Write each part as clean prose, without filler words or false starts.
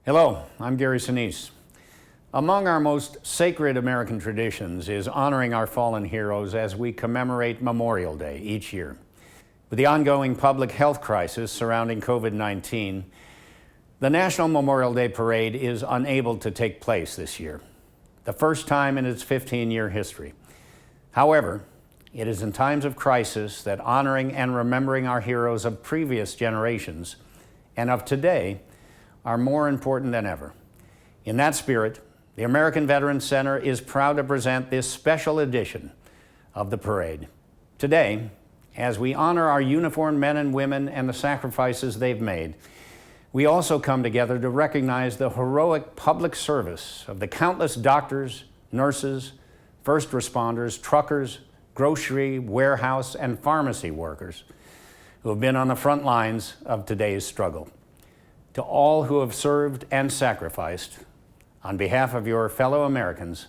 Hello, I'm Gary Sinise. Among our most sacred American traditions is honoring our fallen heroes as we commemorate Memorial Day each year. With the ongoing public health crisis surrounding COVID-19, the National Memorial Day Parade is unable to take place this year, the first time in its 15-year history. However, it is in times of crisis that honoring and remembering our heroes of previous generations and of today are more important than ever. In that spirit, the American Veterans Center is proud to present this special edition of the parade. Today, as we honor our uniformed men and women and the sacrifices they've made, we also come together to recognize the heroic public service of the countless doctors, nurses, first responders, truckers, grocery, warehouse, and pharmacy workers who have been on the front lines of today's struggle. To all who have served and sacrificed, on behalf of your fellow Americans,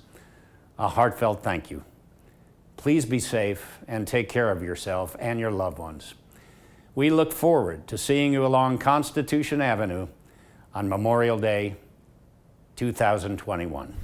a heartfelt thank you. Please be safe and take care of yourself and your loved ones. We look forward to seeing you along Constitution Avenue on Memorial Day 2021.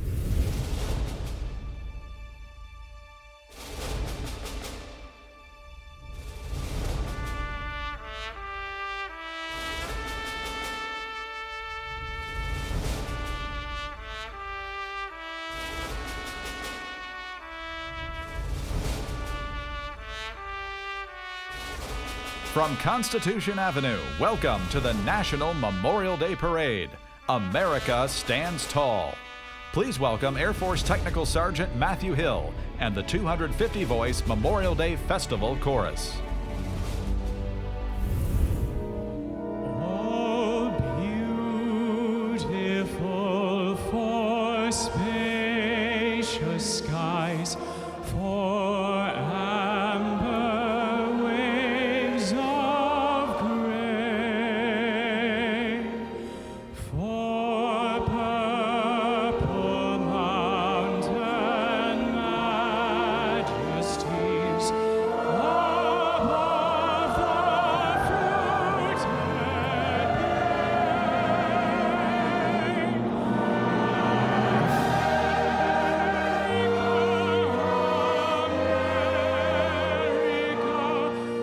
From Constitution Avenue, welcome to the National Memorial Day Parade. America stands tall. Please welcome Air Force Technical Sergeant Matthew Hill and the 250-voice Memorial Day Festival Chorus. Oh, beautiful for spacious skies, for amber waves of gray, for purple mountain majesties, above the fruited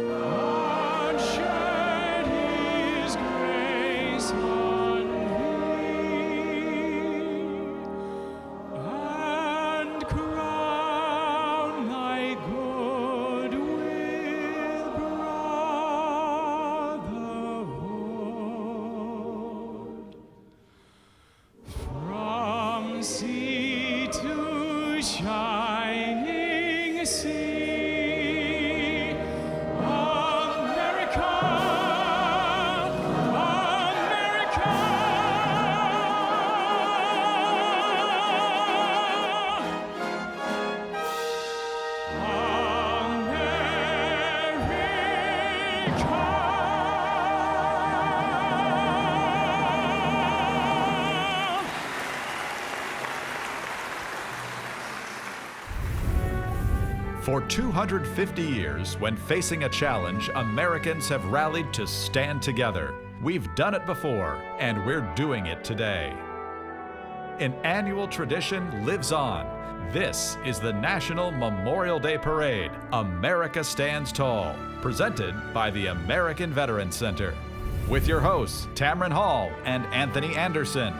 God shed His grace on thee, and crown thy good with brotherhood. From sea to shining sea, America, America. For 250 years, when facing a challenge, Americans have rallied to stand together. We've done it before, and we're doing it today. An annual tradition lives on. This is the National Memorial Day Parade, America Stands Tall, presented by the American Veterans Center. With your hosts, Tamron Hall and Anthony Anderson,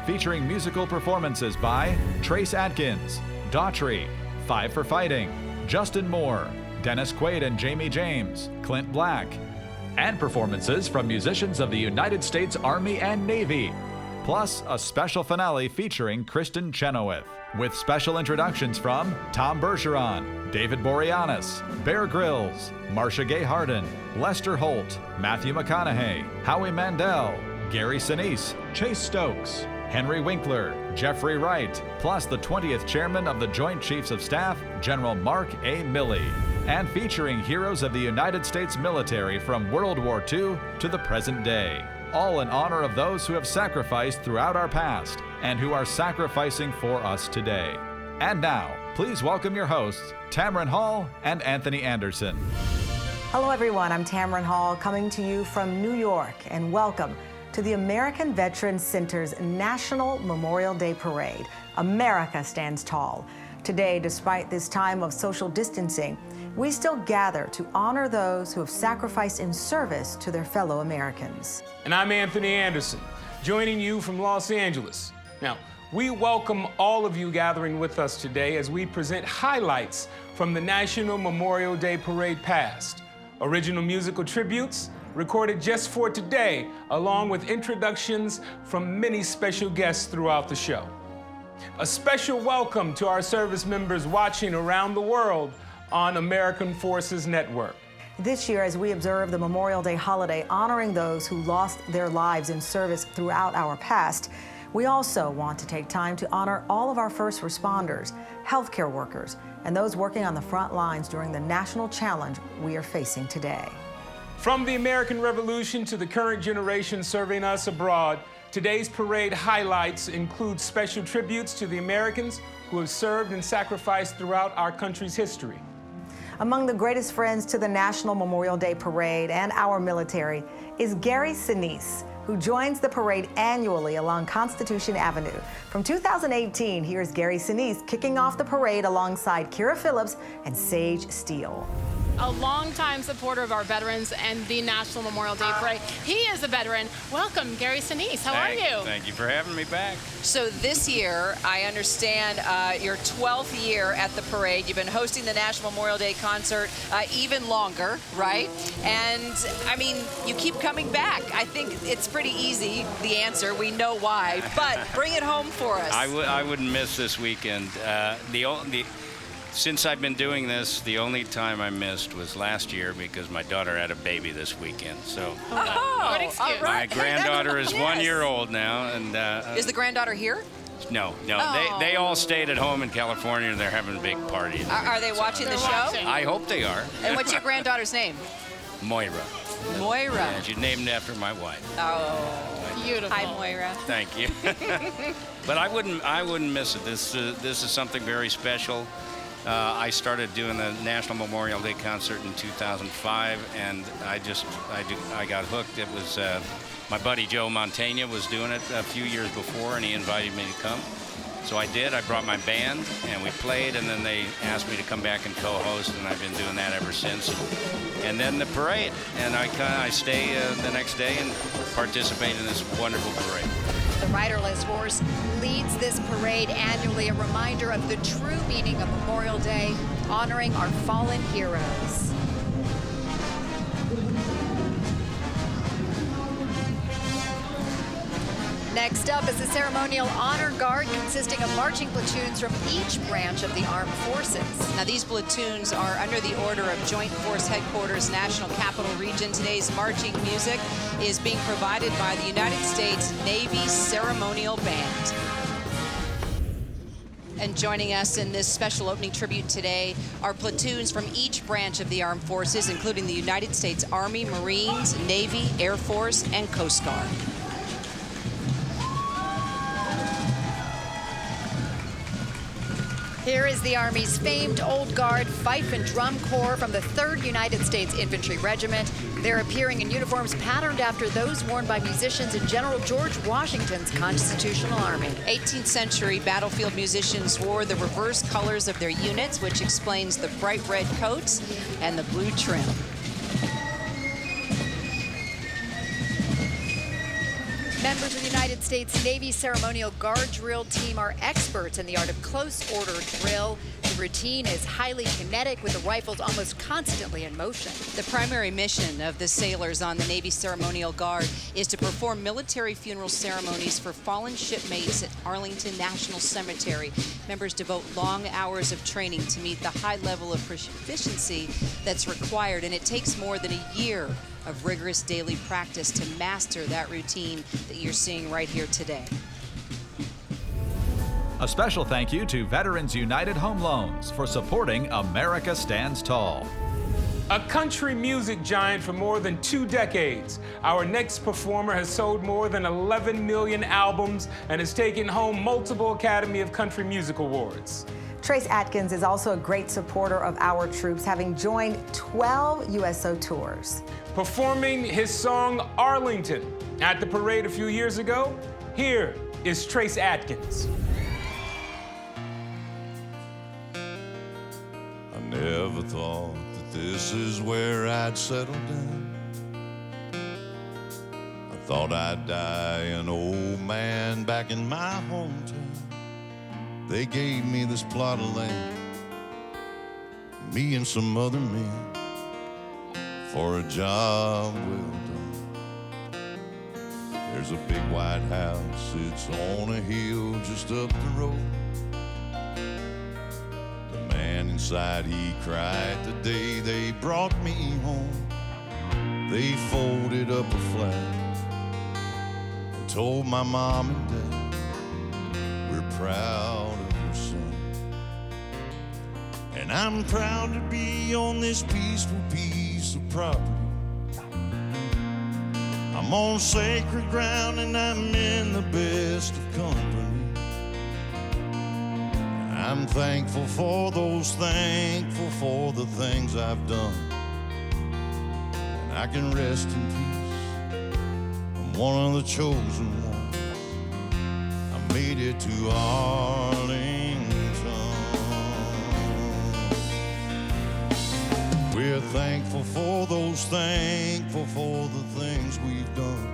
featuring musical performances by Trace Adkins, Daughtry, Five for Fighting, Justin Moore, Dennis Quaid and Jamie James, Clint Black, and performances from musicians of the United States Army and Navy, plus a special finale featuring Kristen Chenoweth, with special introductions from Tom Bergeron, David Boreanaz, Bear Grylls, Marcia Gay Harden, Lester Holt, Matthew McConaughey, Howie Mandel, Gary Sinise, Chase Stokes, Henry Winkler, Jeffrey Wright, plus the 20th Chairman of the Joint Chiefs of Staff, General Mark A. Milley, and featuring heroes of the United States military from World War II to the present day, all in honor of those who have sacrificed throughout our past and who are sacrificing for us today. And now, please welcome your hosts, Tamron Hall and Anthony Anderson. Hello everyone, I'm Tamron Hall coming to you from New York, and welcome to the American Veterans Center's National Memorial Day Parade. America stands tall. Today, despite this time of social distancing, we still gather to honor those who have sacrificed in service to their fellow Americans. And I'm Anthony Anderson, joining you from Los Angeles. Now, we welcome all of you gathering with us today as we present highlights from the National Memorial Day Parade past. Original musical tributes recorded just for today, along with introductions from many special guests throughout the show. A special welcome to our service members watching around the world on American Forces Network. This year, as we observe the Memorial Day holiday honoring those who lost their lives in service throughout our past, we also want to take time to honor all of our first responders, healthcare workers, and those working on the front lines during the national challenge we are facing today. From the American Revolution to the current generation serving us abroad, today's parade highlights include special tributes to the Americans who have served and sacrificed throughout our country's history. Among the greatest friends to the National Memorial Day Parade and our military is Gary Sinise, who joins the parade annually along Constitution Avenue. From 2018, here's Gary Sinise kicking off the parade alongside Kira Phillips and Sage Steele. A longtime supporter of our veterans and the National Memorial Day Parade. He is a veteran. Welcome, Gary Sinise. How are you? Thank you for having me back. So this year, I understand your 12th year at the parade. You've been hosting the National Memorial Day concert even longer, right? And I mean, you keep coming back. I think it's pretty easy, the answer. We know why, but bring it home for us. I wouldn't miss this weekend. Since I've been doing this, the only time I missed was last year because my daughter had a baby this weekend. So Good excuse. all right. my granddaughter is Yes. 1 year old now, and Is the granddaughter here? no, Oh. they all stayed at home in California and they're having a big party. Are they watching the show? watching. I hope they are. And what's your granddaughter's name? Moira. Moira. Yeah, she's named after my wife. Oh, Beautiful. hi, Moira. Thank you. But I wouldn't miss it. This is something very special. I started doing the National Memorial Day concert in 2005, and I got hooked. It was my buddy Joe Mantegna was doing it a few years before, and he invited me to come. So I did. I brought my band, and we played, and then they asked me to come back and co-host, and I've been doing that ever since. And then the parade, and I stay the next day and participate in this wonderful parade. The riderless horse leads this parade annually, a reminder of the true meaning of Memorial Day, honoring our fallen heroes. Next up is the ceremonial honor guard consisting of marching platoons from each branch of the armed forces. Now, these platoons are under the order of Joint Force Headquarters, National Capital Region. Today's marching music is being provided by the United States Navy Ceremonial Band. And joining us in this special opening tribute today are platoons from each branch of the armed forces, including the United States Army, Marines, Navy, Air Force, and Coast Guard. Here is the Army's famed Old Guard Fife and Drum Corps from the 3rd United States Infantry Regiment. They're appearing in uniforms patterned after those worn by musicians in General George Washington's Constitutional Army. 18th century battlefield musicians wore the reverse colors of their units, which explains the bright red coats and the blue trim. Members of the United States Navy Ceremonial Guard Drill Team are experts in the art of close order drill. The routine is highly kinetic, with the rifles almost constantly in motion. The primary mission of the sailors on the Navy Ceremonial Guard is to perform military funeral ceremonies for fallen shipmates at Arlington National Cemetery. Members devote long hours of training to meet the high level of proficiency that's required, and it takes more than a year of rigorous daily practice to master that routine that you're seeing right here today. A special thank you to Veterans United Home Loans for supporting America Stands Tall. A country music giant for more than 2 decades, our next performer has sold more than 11 million albums and has taken home multiple Academy of Country Music Awards. Trace Atkins is also a great supporter of our troops, having joined 12 USO tours. performing his song Arlington at the parade a few years ago. Here is Trace Atkins. I never thought that this is where I'd settle down. I thought I'd die an old man back in my hometown. They gave me this plot of land, me and some other men, for a job well done. There's a big white house, it's on a hill just up the road. The man inside, he cried the day they brought me home. They folded up a flag and told my mom and dad, we're proud of your son. And I'm proud to be on this peaceful piece of property. I'm on sacred ground and I'm in the best of company. I'm thankful for those, thankful for the things I've done. And I can rest in peace. I'm one of the chosen ones. I made it to Arlington. We're thankful for those, thankful for the things we've done.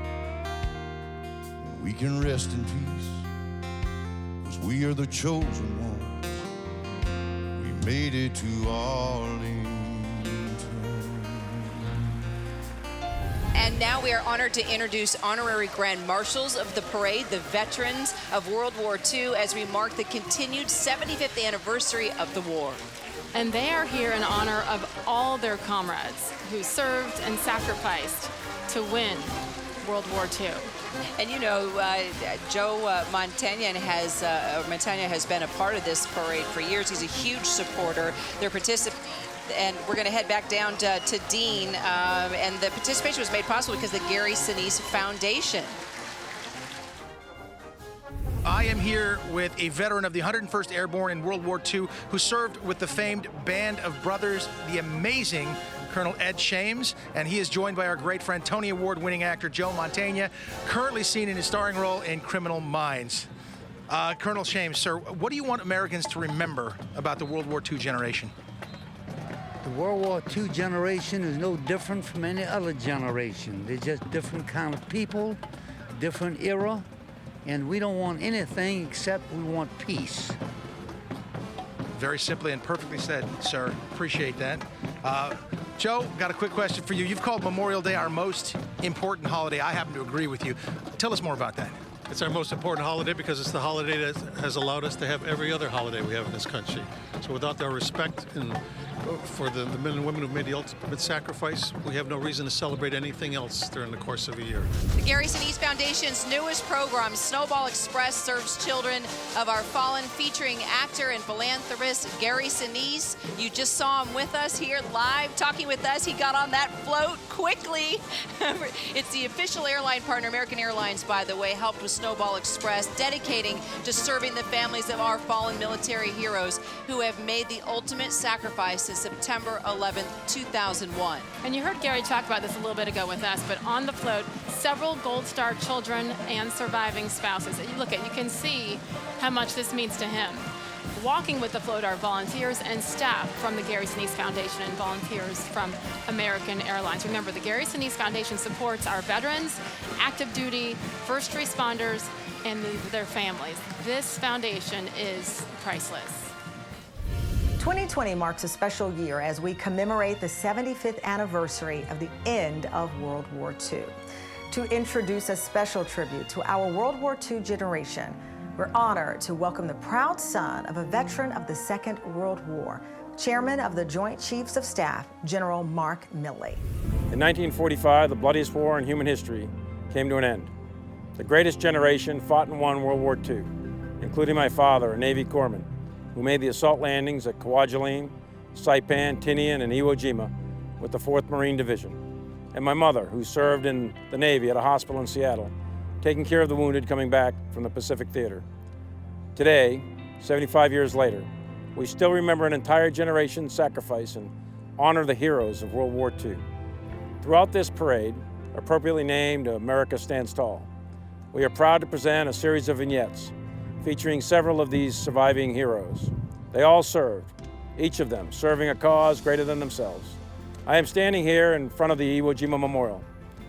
And we can rest in peace, 'cause we are the chosen ones. We made it to Arlington. And now we are honored to introduce honorary grand marshals of the parade, the veterans of World War II, as we mark the continued 75th anniversary of the war. And they are here in honor of all their comrades who served and sacrificed to win World War II. And you know, Joe Montagna has been a part of this parade for years. He's a huge supporter. They're and we're going to head back down to Dean. And the participation was made possible because of the Gary Sinise Foundation. I am here with a veteran of the 101st Airborne in World War II who served with the famed Band of Brothers, the amazing Colonel Ed Shames, and he is joined by our great friend, Tony Award-winning actor Joe Montagna, currently seen in his starring role in Criminal Minds. Colonel Shames, sir, what do you want Americans to remember about the World War II generation? The World War II generation is no different from any other generation. They're just different kind of people, different era, and we don't want anything except we want peace. Very simply and perfectly said, sir. Appreciate that. Joe, got a quick question for you. You've called Memorial Day our most important holiday. I happen to agree with you. Tell us more about that. It's our most important holiday because it's the holiday that has allowed us to have every other holiday we have in this country. So without their respect for the men and women who've made the ultimate sacrifice, we have no reason to celebrate anything else during the course of a year. The Gary Sinise Foundation's newest program, Snowball Express, serves children of our fallen, featuring actor and philanthropist Gary Sinise. You just saw him with us here live, talking with us. He got on that float quickly. It's the official airline partner, American Airlines, by the way, helped with Snowball Express, dedicating to serving the families of our fallen military heroes who have made the ultimate sacrifice since September 11th, 2001. And you heard Gary talk about this a little bit ago with us, but on the float, several Gold Star children and surviving spouses. You can see how much this means to him. Walking with the float are volunteers and staff from the Gary Sinise Foundation and volunteers from American Airlines. Remember, the Gary Sinise Foundation supports our veterans, active duty, first responders, and their families. This foundation is priceless. 2020 marks a special year as we commemorate the 75th anniversary of the end of World War II. To introduce a special tribute to our World War II generation, we're honored to welcome the proud son of a veteran of the Second World War, Chairman of the Joint Chiefs of Staff, General Mark Milley. In 1945, the bloodiest war in human history came to an end. The greatest generation fought and won World War II, including my father, a Navy corpsman, who made the assault landings at Kwajalein, Saipan, Tinian, and Iwo Jima with the 4th Marine Division, and my mother, who served in the Navy at a hospital in Seattle, taking care of the wounded coming back from the Pacific Theater. Today, 75 years later, we still remember an entire generation's sacrifice and honor the heroes of World War II. Throughout this parade, appropriately named America Stands Tall, we are proud to present a series of vignettes featuring several of these surviving heroes. They all served, each of them serving a cause greater than themselves. I am standing here in front of the Iwo Jima Memorial,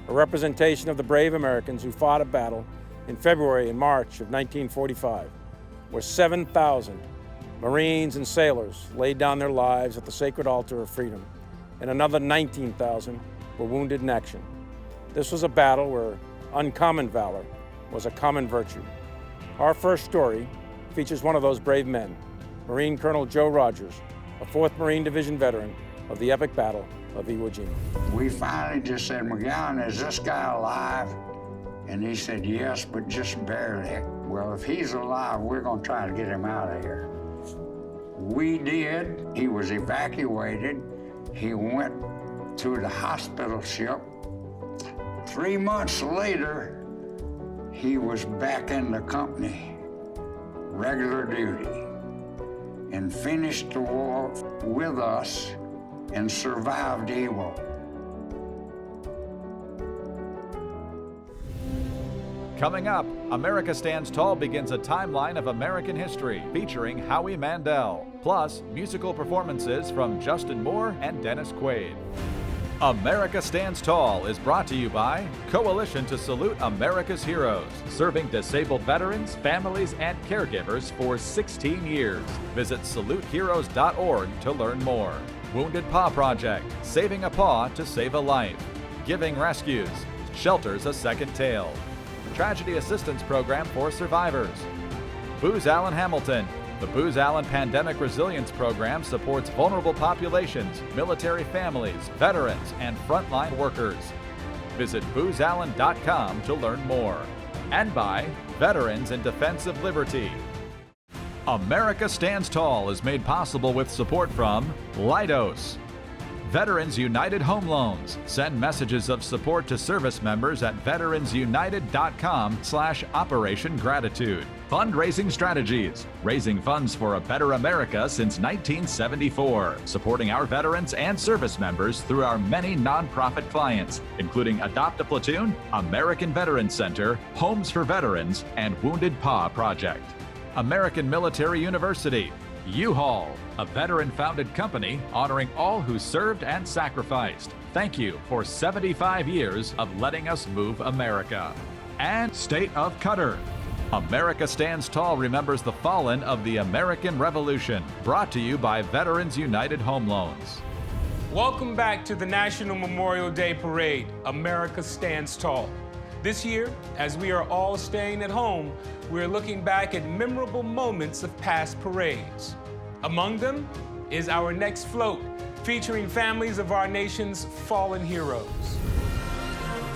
a representation of the brave Americans who fought a battle in February and March of 1945, where 7,000 Marines and sailors laid down their lives at the sacred altar of freedom, and another 19,000 were wounded in action. This was a battle where uncommon valor was a common virtue. Our first story features one of those brave men, Marine Colonel Joe Rogers, a 4th Marine Division veteran of the epic Battle of Iwo Jima. We finally just said, McGowan, is this guy alive? And he said, yes, but just barely. Well, if he's alive, we're gonna try to get him out of here. We did. He was evacuated. He went to the hospital ship. 3 months later, he was back in the company, regular duty, and finished the war with us and survived Iwo. Coming up, America Stands Tall begins a timeline of American history featuring Howie Mandel, plus musical performances from Justin Moore and Dennis Quaid. America Stands Tall is brought to you by Coalition to Salute America's Heroes, serving disabled veterans, families, and caregivers for 16 years. Visit saluteheroes.org to learn more. Wounded Paw Project, saving a paw to save a life. Giving Rescues, shelters a second tale. Tragedy Assistance Program for Survivors. Booz Allen Hamilton. The Booz Allen Pandemic Resilience Program supports vulnerable populations, military families, veterans, and frontline workers. Visit boozallen.com to learn more. And by Veterans in Defense of Liberty. America Stands Tall is made possible with support from Leidos. Veterans United Home Loans. Send messages of support to service members at veteransunited.com/Operation Gratitude. Fundraising Strategies. Raising funds for a better America since 1974. Supporting our veterans and service members through our many nonprofit clients, including Adopt a Platoon, American Veterans Center, Homes for Veterans, and Wounded Paw Project. American Military University. U-Haul, a veteran-founded company honoring all who served and sacrificed. Thank you for 75 years of letting us move America. And State of Qatar. America Stands Tall remembers the fallen of the American Revolution. Brought to you by Veterans United Home Loans. Welcome back to the National Memorial Day Parade, America Stands Tall. This year, as we are all staying at home, we're looking back at memorable moments of past parades. Among them is our next float, featuring families of our nation's fallen heroes.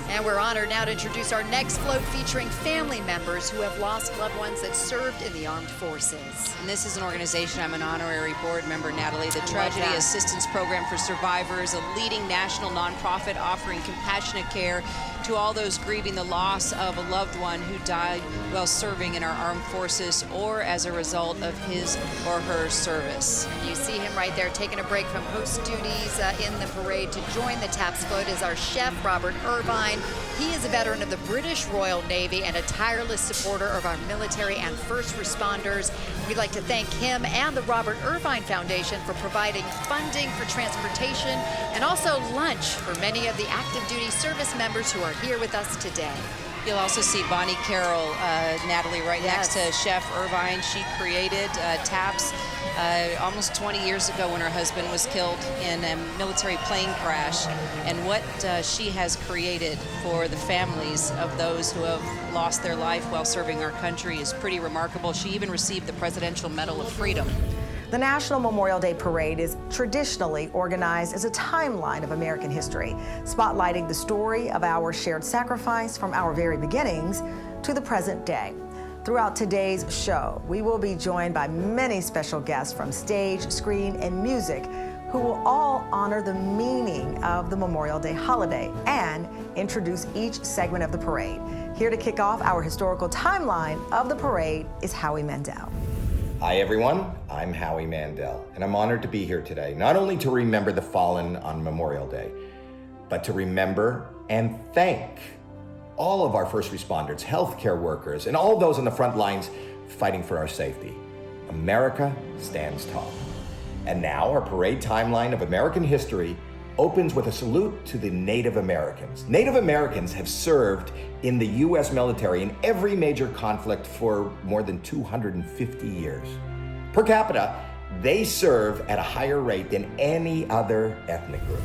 And we're honored now to introduce our next float featuring family members who have lost loved ones that served in the armed forces. And this is an organization, I'm an honorary board member, Natalie, the Tragedy Assistance Program for Survivors, a leading national nonprofit offering compassionate care to all those grieving the loss of a loved one who died while serving in our armed forces or as a result of his or her service. You see him right there taking a break from host duties in the parade to join the TAPS float is our chef, Robert Irvine. He is a veteran of the British Royal Navy and a tireless supporter of our military and first responders. We'd like to thank him and the Robert Irvine Foundation for providing funding for transportation and also lunch for many of the active duty service members who are here with us today. You'll also see Bonnie Carroll, Natalie, right next to Chef Irvine. She created TAPS almost 20 years ago when her husband was killed in a military plane crash. And what she has created for the families of those who have lost their life while serving our country is pretty remarkable. She even received the Presidential Medal of Freedom. The National Memorial Day Parade is traditionally organized as a timeline of American history, spotlighting the story of our shared sacrifice from our very beginnings to the present day. Throughout today's show, we will be joined by many special guests from stage, screen, and music who will all honor the meaning of the Memorial Day holiday and introduce each segment of the parade. Here to kick off our historical timeline of the parade is Howie Mandel. Hi everyone, I'm Howie Mandel, and I'm honored to be here today, not only to remember the fallen on Memorial Day, but to remember and thank all of our first responders, healthcare workers, and all those on the front lines fighting for our safety. America stands tall. And now our parade timeline of American history opens with a salute to the Native Americans. Native Americans have served in the U.S. military in every major conflict for more than 250 years. Per capita, they serve at a higher rate than any other ethnic group.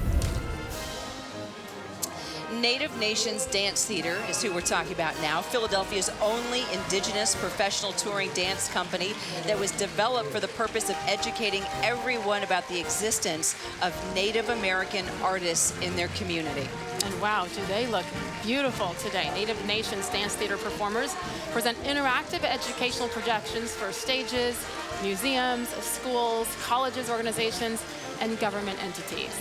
Native Nations Dance Theater is who we're talking about now, Philadelphia's only indigenous professional touring dance company that was developed for the purpose of educating everyone about the existence of Native American artists in their community. And wow, do they look beautiful today. Native Nations Dance Theater performers present interactive educational projections for stages, museums, schools, colleges, organizations, and government entities.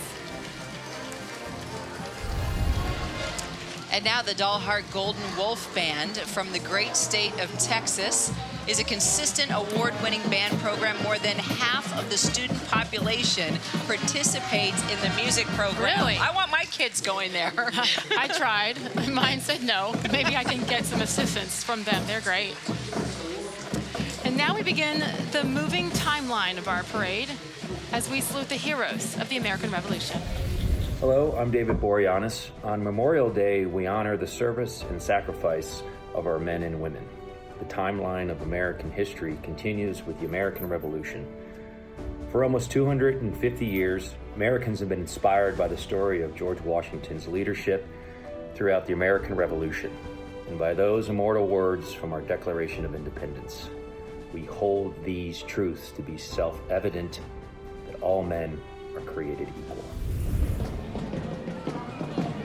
And now the Dalhart Golden Wolf Band from the great state of Texas is a consistent award-winning band program. More than half of the student population participates in the music program. Really? I want my kids going there. I tried. Mine said no. Maybe I can get some assistance from them. They're great. And now we begin the moving timeline of our parade as we salute the heroes of the American Revolution. Hello, I'm David Boreanaz. On Memorial Day, we honor the service and sacrifice of our men and women. The timeline of American history continues with the American Revolution. For almost 250 years, Americans have been inspired by the story of George Washington's leadership throughout the American Revolution, and by those immortal words from our Declaration of Independence. We hold these truths to be self-evident, that all men are created equal.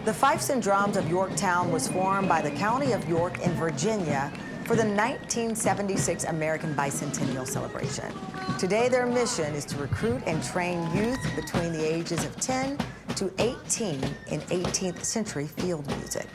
The Fifes and Drums of Yorktown was formed by the County of York in Virginia for the 1976 American Bicentennial celebration. Today, their mission is to recruit and train youth between the ages of 10 to 18 in 18th century field music.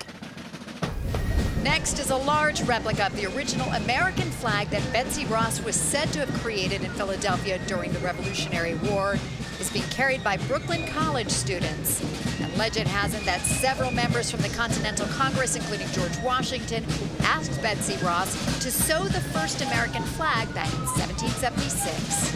Next is a large replica of the original American flag that Betsy Ross was said to have created in Philadelphia during the Revolutionary War. Is being carried by Brooklyn College students. And legend has it that several members from the Continental Congress, including George Washington, asked Betsy Ross to sew the first American flag back in 1776.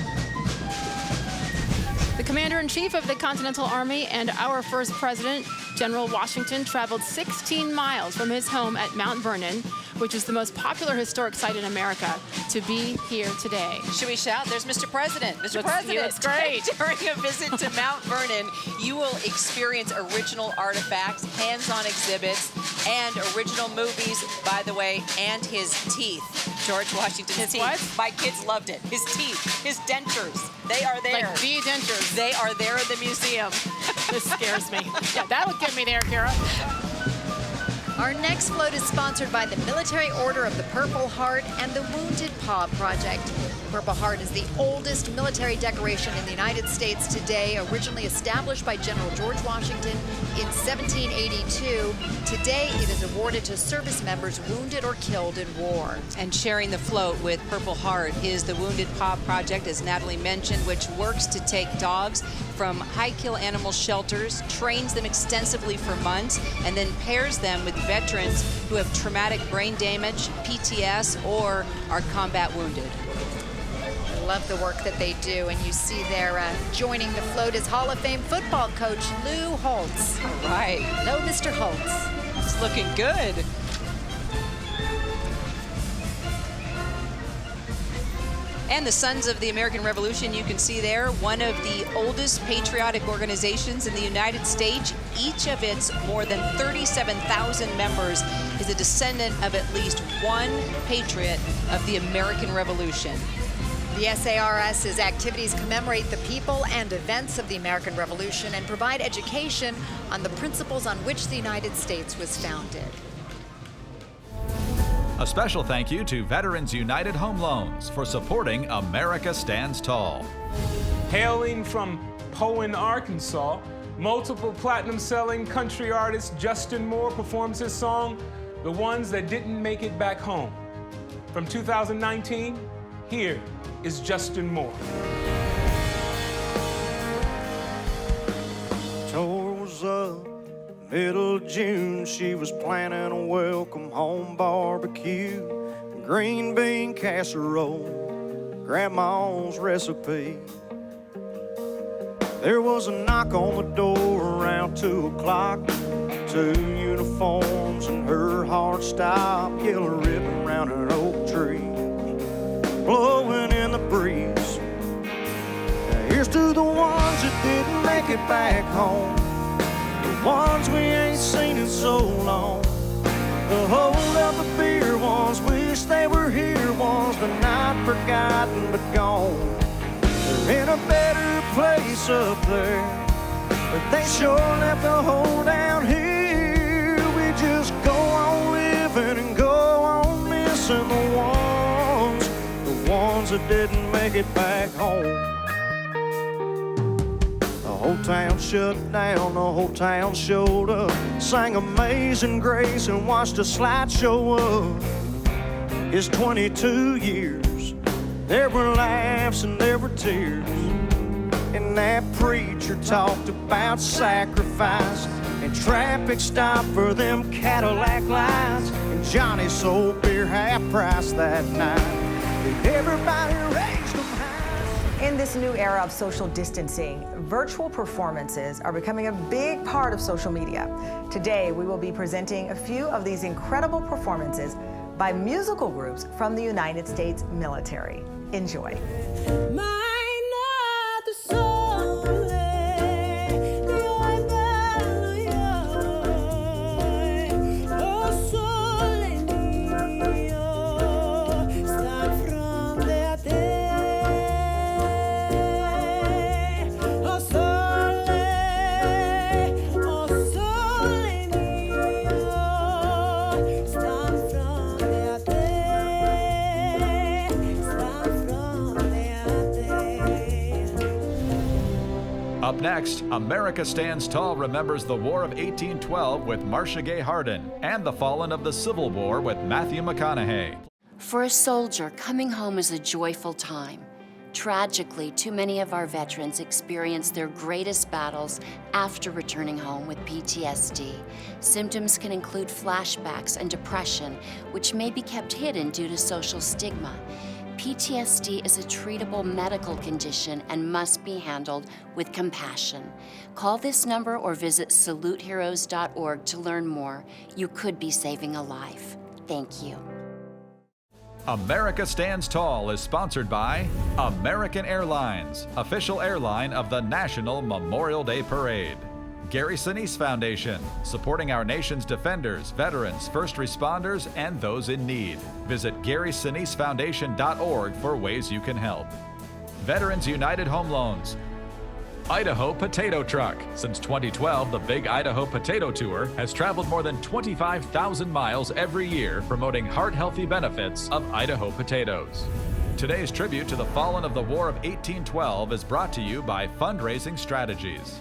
The Commander-in-Chief of the Continental Army and our first president, General Washington, traveled 16 miles from his home at Mount Vernon, which is the most popular historic site in America, to be here today. Should we shout? There's Mr. President. Mr. President. He looks great. During a visit to Mount Vernon, you will experience original artifacts, hands-on exhibits, and original movies, by the way, and his teeth. George Washington's teeth. What? My kids loved it. His teeth, his dentures, they are there. Like the dentures. They are there in the museum. This scares me. Yeah, that would get me there, Kara. Our next float is sponsored by the Military Order of the Purple Heart and the Wounded Paw Project. Purple Heart is the oldest military decoration in the United States today, originally established by General George Washington in 1782. Today, it is awarded to service members wounded or killed in war. And sharing the float with Purple Heart is the Wounded Paw Project, as Natalie mentioned, which works to take dogs from high-kill animal shelters, trains them extensively for months, and then pairs them with veterans who have traumatic brain damage, PTS, or are combat wounded. I love the work that they do, and you see there joining the float is Hall of Fame football coach Lou Holtz. All right. Hello, Mr. Holtz. It's looking good. And the Sons of the American Revolution, you can see there, one of the oldest patriotic organizations in the United States. Each of its more than 37,000 members is a descendant of at least one patriot of the American Revolution. The SARS's activities commemorate the people and events of the American Revolution and provide education on the principles on which the United States was founded. A special thank you to Veterans United Home Loans for supporting America Stands Tall. Hailing from Poen, Arkansas, multiple platinum-selling country artist Justin Moore performs his song, The Ones That Didn't Make It Back Home. From 2019, here is Justin Moore. Chose up Middle of June, she was planning a welcome home barbecue, green bean casserole, Grandma's recipe. There was a knock on the door around 2 o'clock. 2 uniforms and her heart stopped. Yellow ribbon around an oak tree, blowing in the breeze. Now here's to the ones that didn't make it back home, the ones we ain't seen in so long. The hold up the beer ones, wish they were here ones, but not forgotten but gone. They're in a better place up there, but they sure left a hole down here. We just go on living and go on missing the ones that didn't make it back home. The whole town shut down, the whole town showed up, sang Amazing Grace and watched a slideshow of his 22 years. There were laughs and there were tears, and that preacher talked about sacrifice, and traffic stopped for them Cadillac lights, and Johnny sold beer half price that night. And everybody raised them high. In this new era of social distancing, virtual performances are becoming a big part of social media. Today, we will be presenting a few of these incredible performances by musical groups from the United States military. Enjoy. Up next, America Stands Tall remembers the War of 1812 with Marcia Gay Harden and the fallen of the Civil War with Matthew McConaughey. For a soldier, coming home is a joyful time. Tragically, too many of our veterans experience their greatest battles after returning home with PTSD. Symptoms can include flashbacks and depression, which may be kept hidden due to social stigma. PTSD is a treatable medical condition and must be handled with compassion. Call this number or visit saluteheroes.org to learn more. You could be saving a life. Thank you. America Stands Tall is sponsored by American Airlines, official airline of the National Memorial Day Parade. Gary Sinise Foundation, supporting our nation's defenders, veterans, first responders, and those in need. Visit GarySiniseFoundation.org for ways you can help. Veterans United Home Loans. Idaho Potato Truck. Since 2012, the Big Idaho Potato Tour has traveled more than 25,000 miles every year, promoting heart-healthy benefits of Idaho potatoes. Today's tribute to the fallen of the War of 1812 is brought to you by Fundraising Strategies.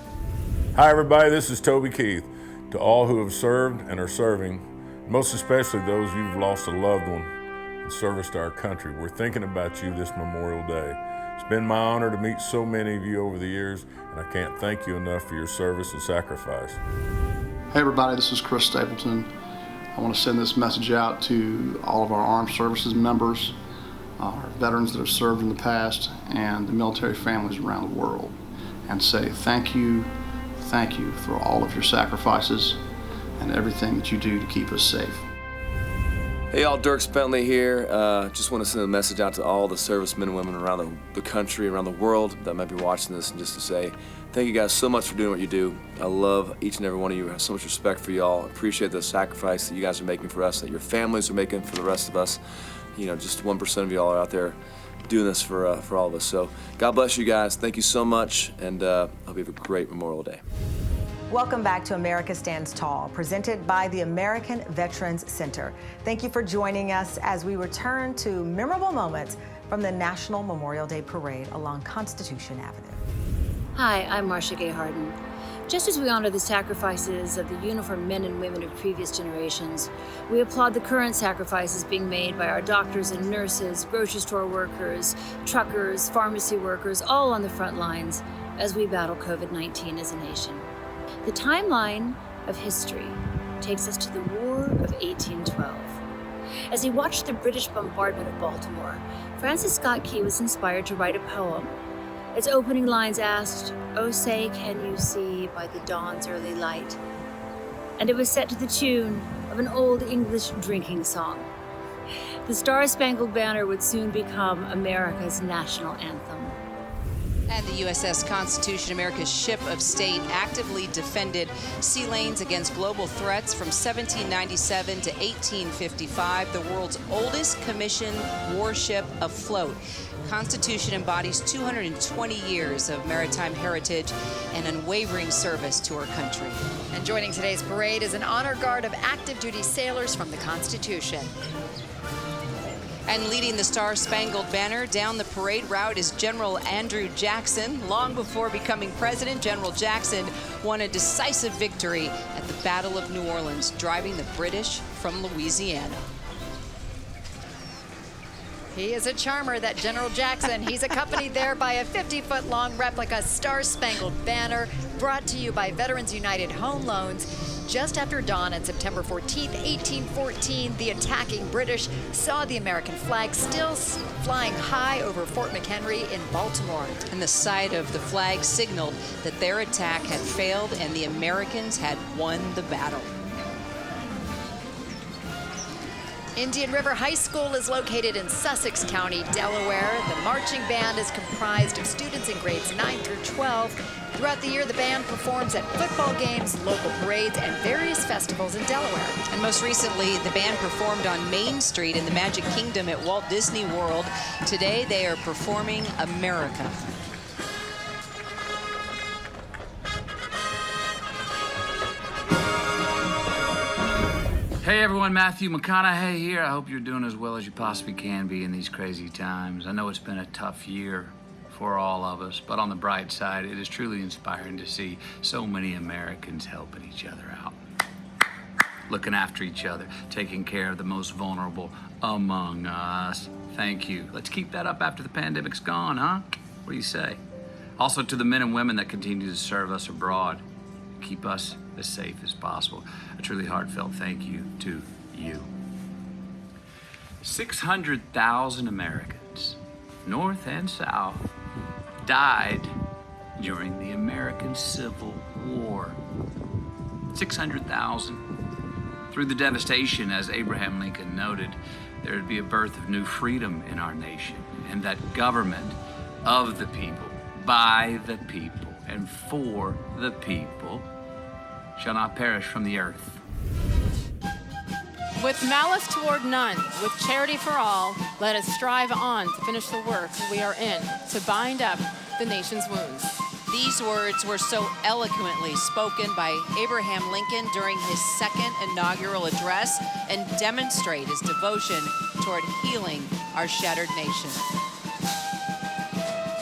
Hi everybody, this is Toby Keith. To all who have served and are serving, most especially those who've lost a loved one in service to our country, we're thinking about you this Memorial Day. It's been my honor to meet so many of you over the years, and I can't thank you enough for your service and sacrifice. Hey everybody, this is Chris Stapleton. I want to send this message out to all of our armed services members, our veterans that have served in the past, and the military families around the world, and say thank you for all of your sacrifices and everything that you do to keep us safe. Hey y'all, Dirk Bentley here. Just want to send a message out to all the servicemen and women around the country, around the world that might be watching this, and just to say thank you guys so much for doing what you do. I love each and every one of you. I have so much respect for y'all. I appreciate the sacrifice that you guys are making for us, that your families are making for the rest of us. You know, just 1% of y'all are out there doing this for all of us. So God bless you guys. Thank you so much, and hope you have a great Memorial Day. Welcome back to America Stands Tall, presented by the American Veterans Center. Thank you for joining us as we return to memorable moments from the National Memorial Day Parade along Constitution Avenue. Hi, I'm Marcia Gay Harden. Just as we honor the sacrifices of the uniformed men and women of previous generations, we applaud the current sacrifices being made by our doctors and nurses, grocery store workers, truckers, pharmacy workers, all on the front lines as we battle COVID-19 as a nation. The timeline of history takes us to the War of 1812. As he watched the British bombardment of Baltimore, Francis Scott Key was inspired to write a poem. Its opening lines asked, "Oh, say, can you see by the dawn's early light?" And it was set to the tune of an old English drinking song. The Star-Spangled Banner would soon become America's national anthem. And the USS Constitution, America's ship of state, actively defended sea lanes against global threats from 1797 to 1855, the world's oldest commissioned warship afloat. Constitution embodies 220 years of maritime heritage and unwavering service to our country. And joining today's parade is an honor guard of active duty sailors from the Constitution. And leading the Star-Spangled Banner down the parade route is General Andrew Jackson. Long before becoming president, General Jackson won a decisive victory at the Battle of New Orleans, driving the British from Louisiana. He is a charmer, that General Jackson. He's accompanied there by a 50-foot-long replica Star-Spangled Banner brought to you by Veterans United Home Loans. Just after dawn on September 14th, 1814, the attacking British saw the American flag still flying high over Fort McHenry in Baltimore. And the sight of the flag signaled that their attack had failed and the Americans had won the battle. Indian River High School is located in Sussex County, Delaware. The marching band is comprised of students in grades 9 through 12. Throughout the year, the band performs at football games, local parades, and various festivals in Delaware. And most recently, the band performed on Main Street in the Magic Kingdom at Walt Disney World. Today, they are performing America. Hey everyone, Matthew McConaughey here. I hope you're doing as well as you possibly can be in these crazy times. I know it's been a tough year for all of us, but on the bright side, it is truly inspiring to see so many Americans helping each other out, looking after each other, taking care of the most vulnerable among us. Thank you. Let's keep that up after the pandemic's gone, huh? What do you say? Also to the men and women that continue to serve us abroad, keep us as safe as possible. A truly heartfelt thank you to you. 600,000 Americans, North and South, died during the American Civil War. 600,000. Through the devastation, as Abraham Lincoln noted, there would be a birth of new freedom in our nation, and that government of the people, by the people, and for the people shall not perish from the earth. With malice toward none, with charity for all, let us strive on to finish the work we are in, to bind up the nation's wounds. These words were so eloquently spoken by Abraham Lincoln during his second inaugural address and demonstrate his devotion toward healing our shattered nation.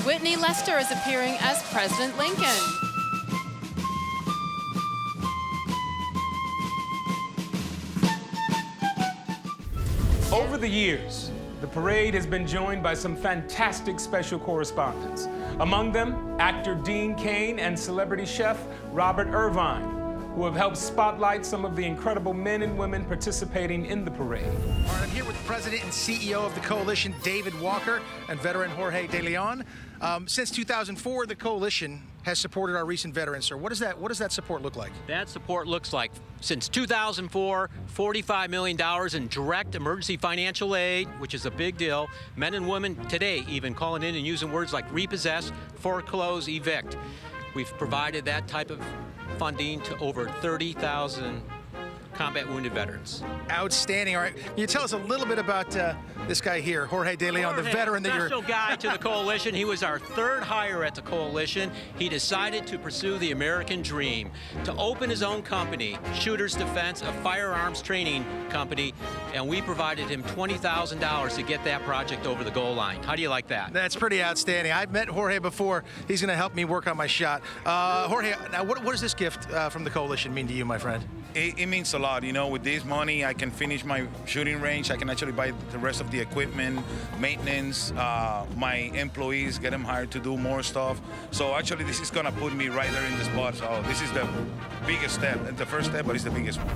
Whitney Lester is appearing as President Lincoln. Over the years, the parade has been joined by some fantastic special correspondents. Among them, actor Dean Cain and celebrity chef Robert Irvine, who have helped spotlight some of the incredible men and women participating in the parade. All right, I'm here with the president and CEO of the coalition, David Walker, and veteran Jorge De Leon. Since 2004, the coalition has supported our recent veterans, sir. What does that support look like? That support looks like, since 2004, $45 million in direct emergency financial aid, which is a big deal. Men and women today even calling in and using words like repossess, foreclose, evict. We've provided that type of funding to over 30,000 combat wounded veterans. Outstanding. All right, can you tell us a little bit about this guy here, Jorge De Leon, the veteran that you're... Special guy to the coalition. He was our third hire at the coalition. He decided to pursue the American dream, to open his own company, Shooters Defense, a firearms training company, and we provided him $20,000 to get that project over the goal line. How do you like that? That's pretty outstanding. I've met Jorge before. He's going to help me work on my shot. Jorge, now what does this gift from the coalition mean to you, my friend? It means a lot. You know, with this money, I can finish my shooting range. I can actually buy the rest of the equipment, maintenance, my employees, get them hired to do more stuff. So actually, this is going to put me right there in the spot. So this is the biggest step. It's the first step, but it's the biggest one.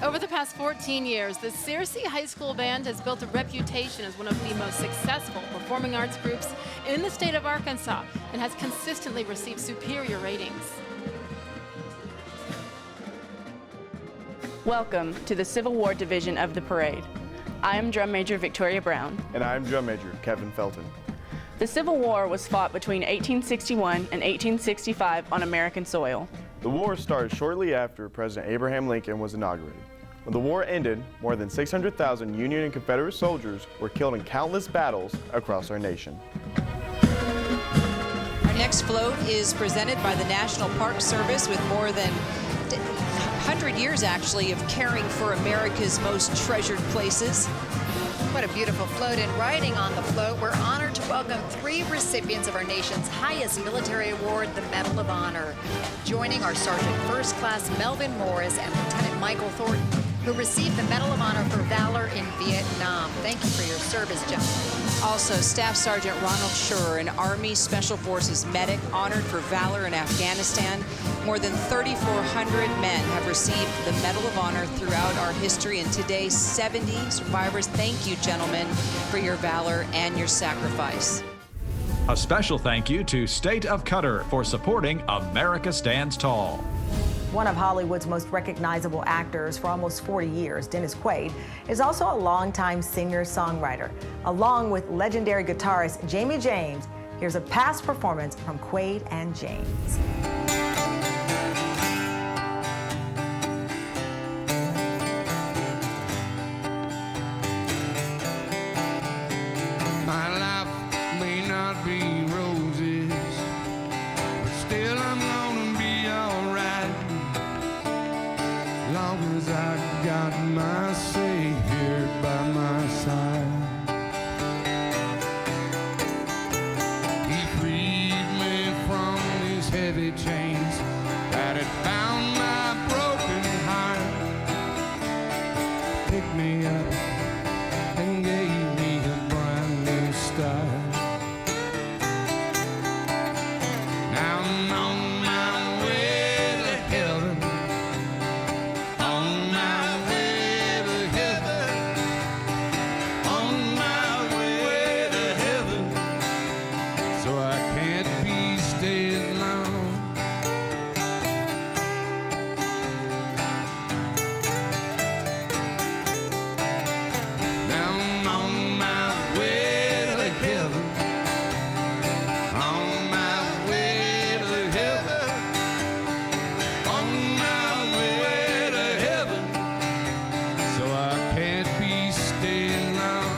Over the past 14 years, the Searcy High School Band has built a reputation as one of the most successful performing arts groups in the state of Arkansas and has consistently received superior ratings. Welcome to the Civil War Division of the parade. I am Drum Major Victoria Brown. And I am Drum Major Kevin Felton. The Civil War was fought between 1861 and 1865 on American soil. The war started shortly after President Abraham Lincoln was inaugurated. When the war ended, more than 600,000 Union and Confederate soldiers were killed in countless battles across our nation. Our next float is presented by the National Park Service with more than 100 years, actually, of caring for America's most treasured places. What a beautiful float. And riding on the float, we're honored to welcome 3 recipients of our nation's highest military award, the Medal of Honor. Joining are Sergeant First Class Melvin Morris and Lieutenant Michael Thornton, who received the Medal of Honor for valor in Vietnam. Thank you for your service, gentlemen. Also, Staff Sergeant Ronald Schur, an Army Special Forces medic honored for valor in Afghanistan. More than 3,400 men have received the Medal of Honor throughout our history, and today 70 survivors. Thank you, gentlemen, for your valor and your sacrifice. A special thank you to State of Qatar for supporting America Stands Tall. One of Hollywood's most recognizable actors for almost 40 years, Dennis Quaid, is also a longtime singer-songwriter. Along with legendary guitarist Jamie James, here's a past performance from Quaid and James. My life may not be roses, but still I'm gonna be alright. Long as I got my Savior by my side. He freed me from these heavy chains that had bound my broken heart. Picked me up and gave me a brand new start. Now I'm on my way to heaven. On my way to heaven. On my way to heaven. So I can't be staying long. Now I'm on my way to heaven. On my way to heaven. On my way to heaven. So I can't be staying long.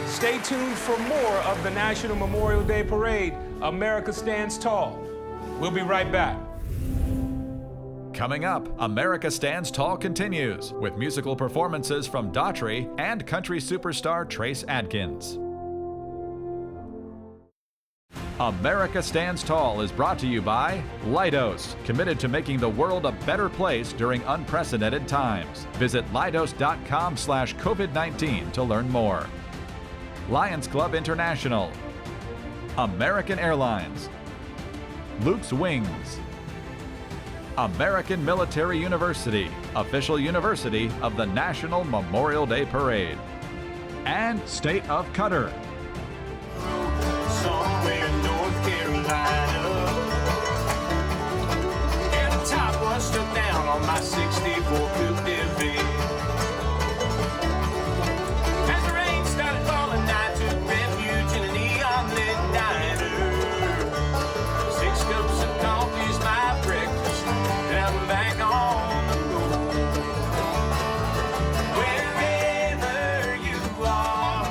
Stay tuned for more of the National Memorial Day Parade, America Stands Tall. We'll be right back. Coming up, America Stands Tall continues with musical performances from Daughtry and country superstar Trace Adkins. America Stands Tall is brought to you by Leidos, committed to making the world a better place during unprecedented times. Visit leidos.com/COVID-19 to learn more. Lions Club International, American Airlines, Luke's Wings, American Military University, official university of the National Memorial Day Parade, and State of Qatar. Somewhere in North Carolina, and the top was stuck down on my 64 Coupe de Ville. As the rain started falling, I took refuge in a neon-lit diner. 6 cups of coffee's my breakfast, and I'm back on the road. Wherever you are,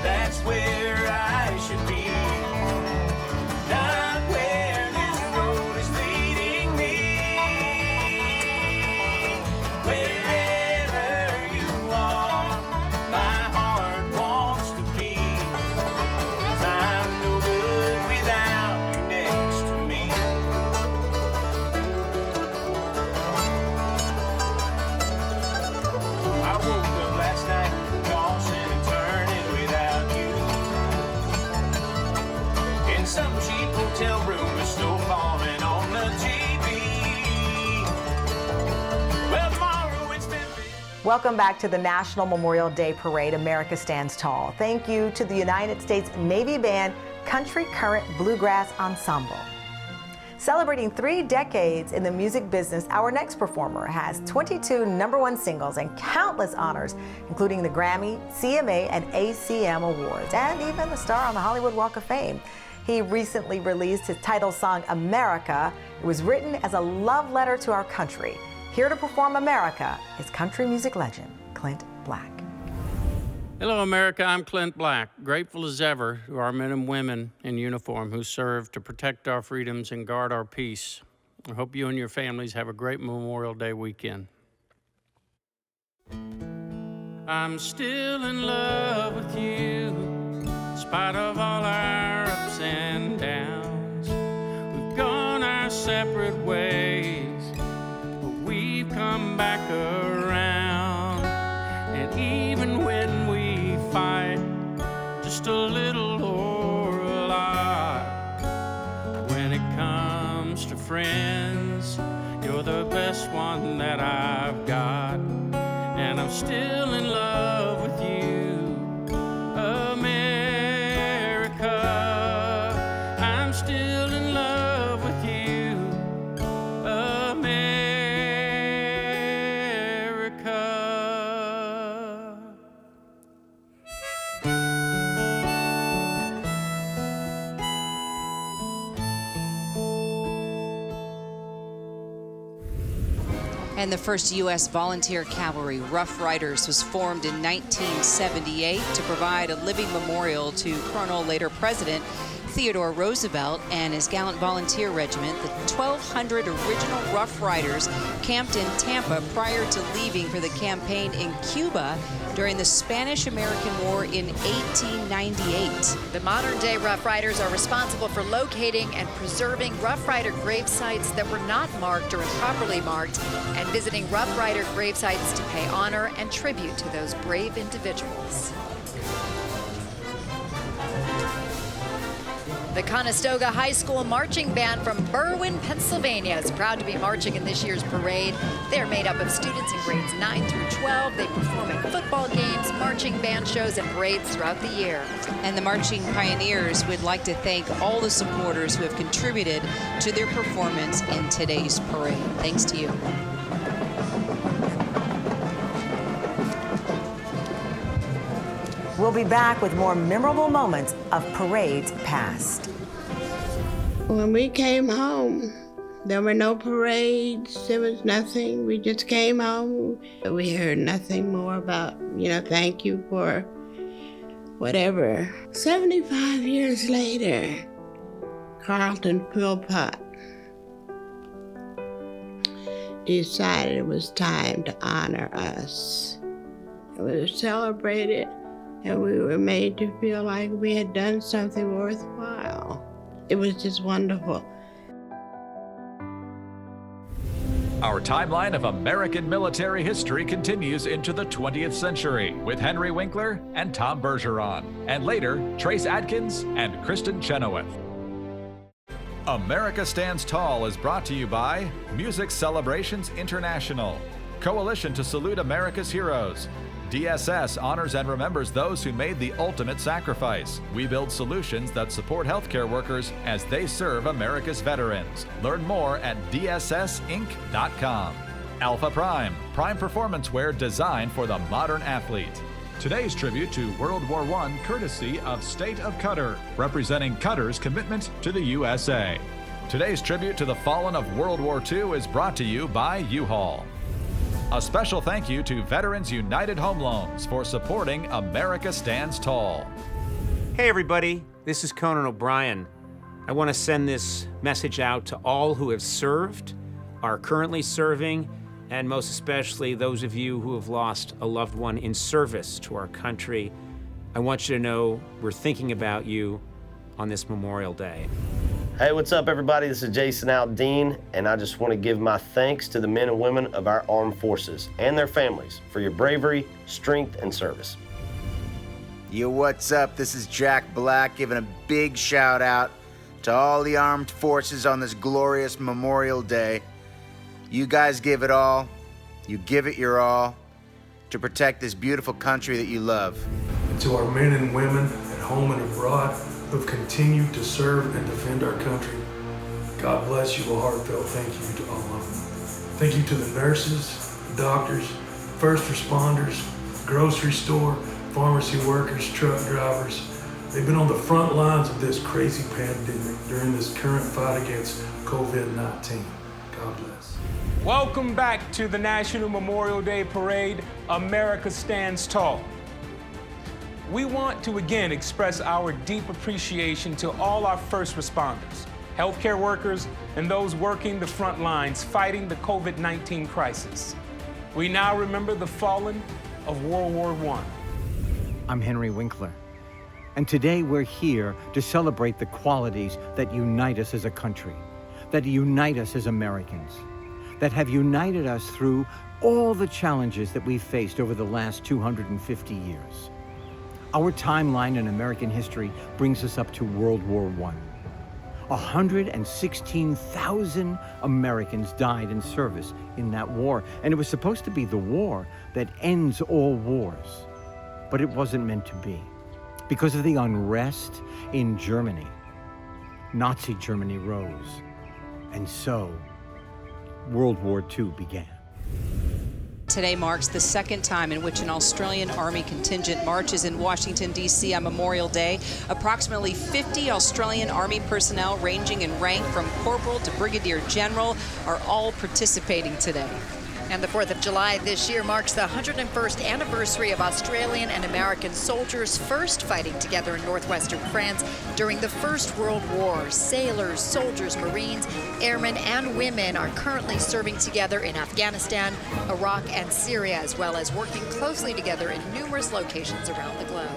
that's where I should be. Not where this road is leading me. Welcome back to the National Memorial Day Parade, America Stands Tall. Thank you to the United States Navy Band Country Current Bluegrass Ensemble. Celebrating 3 decades in the music business, our next performer has 22 #1 singles and countless honors, including the Grammy, CMA, and ACM Awards, and even the star on the Hollywood Walk of Fame. He recently released his title song, America. It was written as a love letter to our country. Here to perform America is country music legend Clint Black. Hello, America. I'm Clint Black, grateful as ever to our men and women in uniform who serve to protect our freedoms and guard our peace. I hope you and your families have a great Memorial Day weekend. I'm still in love with you, in spite of all our ups and downs. We've gone our separate ways, but we've come back around. And even when we fight, just a little or a lot, when it comes to friends, you're the best one that I've got. And I'm still in love with you, America. I'm still in love with you, America. And the first U.S. volunteer cavalry, Rough Riders, was formed in 1978 to provide a living memorial to Colonel, later President, Theodore Roosevelt and his gallant volunteer regiment. The 1,200 original Rough Riders camped in Tampa prior to leaving for the campaign in Cuba during the Spanish-American War in 1898. The modern-day Rough Riders are responsible for locating and preserving Rough Rider grave sites that were not marked or improperly marked, and visiting Rough Rider grave sites to pay honor and tribute to those brave individuals. The Conestoga High School Marching Band from Berwyn, Pennsylvania is proud to be marching in this year's parade. They're made up of students in grades 9 through 12. They perform at football games, marching band shows, and parades throughout the year. And the Marching Pioneers would like to thank all the supporters who have contributed to their performance in today's parade. Thanks to you. We'll be back with more memorable moments of parades past. When we came home, there were no parades, there was nothing. We just came home. We heard nothing more about, thank you for whatever. 75 years later, Carlton Philpott decided it was time to honor us. We were celebrated, and we were made to feel like we had done something worthwhile. It was just wonderful. Our timeline of American military history continues into the 20th century with Henry Winkler and Tom Bergeron, and later, Trace Adkins and Kristen Chenoweth. America Stands Tall is brought to you by Music Celebrations International, Coalition to Salute America's Heroes, DSS honors and remembers those who made the ultimate sacrifice. We build solutions that support healthcare workers as they serve America's veterans. Learn more at dssinc.com. Alpha Prime, prime performance wear designed for the modern athlete. Today's tribute to World War I, courtesy of State of Qatar, representing Qatar's commitment to the USA. Today's tribute to the fallen of World War II is brought to you by U-Haul. A special thank you to Veterans United Home Loans for supporting America Stands Tall. Hey everybody, this is Conan O'Brien. I want to send this message out to all who have served, are currently serving, and most especially those of you who have lost a loved one in service to our country. I want you to know we're thinking about you on this Memorial Day. Hey, what's up everybody? This is Jason Aldean, and I just want to give my thanks to the men and women of our armed forces and their families for your bravery, strength, and service. Yo, what's up? This is Jack Black giving a big shout out to all the armed forces on this glorious Memorial Day. You guys give it all. You give it your all. to protect this beautiful country that you love. And to our men and women at home and abroad who have continued to serve and defend our country, God bless you. A heartfelt thank you to all of them. Thank you to the nurses, doctors, first responders, grocery store, pharmacy workers, truck drivers. They've been on the front lines of this crazy pandemic during this current fight against COVID-19. God bless. Welcome back to the National Memorial Day Parade, America Stands Tall. We want to again express our deep appreciation to all our first responders, healthcare workers, and those working the front lines fighting the COVID-19 crisis. We now remember the fallen of World War I. I'm Henry Winkler, and today we're here to celebrate the qualities that unite us as a country, that unite us as Americans, that have united us through all the challenges that we've faced over the last 250 years. Our timeline in American history brings us up to World War I. 116,000 Americans died in service in that war, and it was supposed to be the war that ends all wars. But it wasn't meant to be. Because of the unrest in Germany, Nazi Germany rose, and so World War II began. Today marks the second time in which an Australian Army contingent marches in Washington, D.C. on Memorial Day. Approximately 50 Australian Army personnel ranging in rank from corporal to brigadier general are all participating today. And the 4th of July this year marks the 101st anniversary of Australian and American soldiers first fighting together in northwestern France during the First World War. Sailors, soldiers, Marines, airmen, and women are currently serving together in Afghanistan, Iraq, and Syria, as well as working closely together in numerous locations around the globe.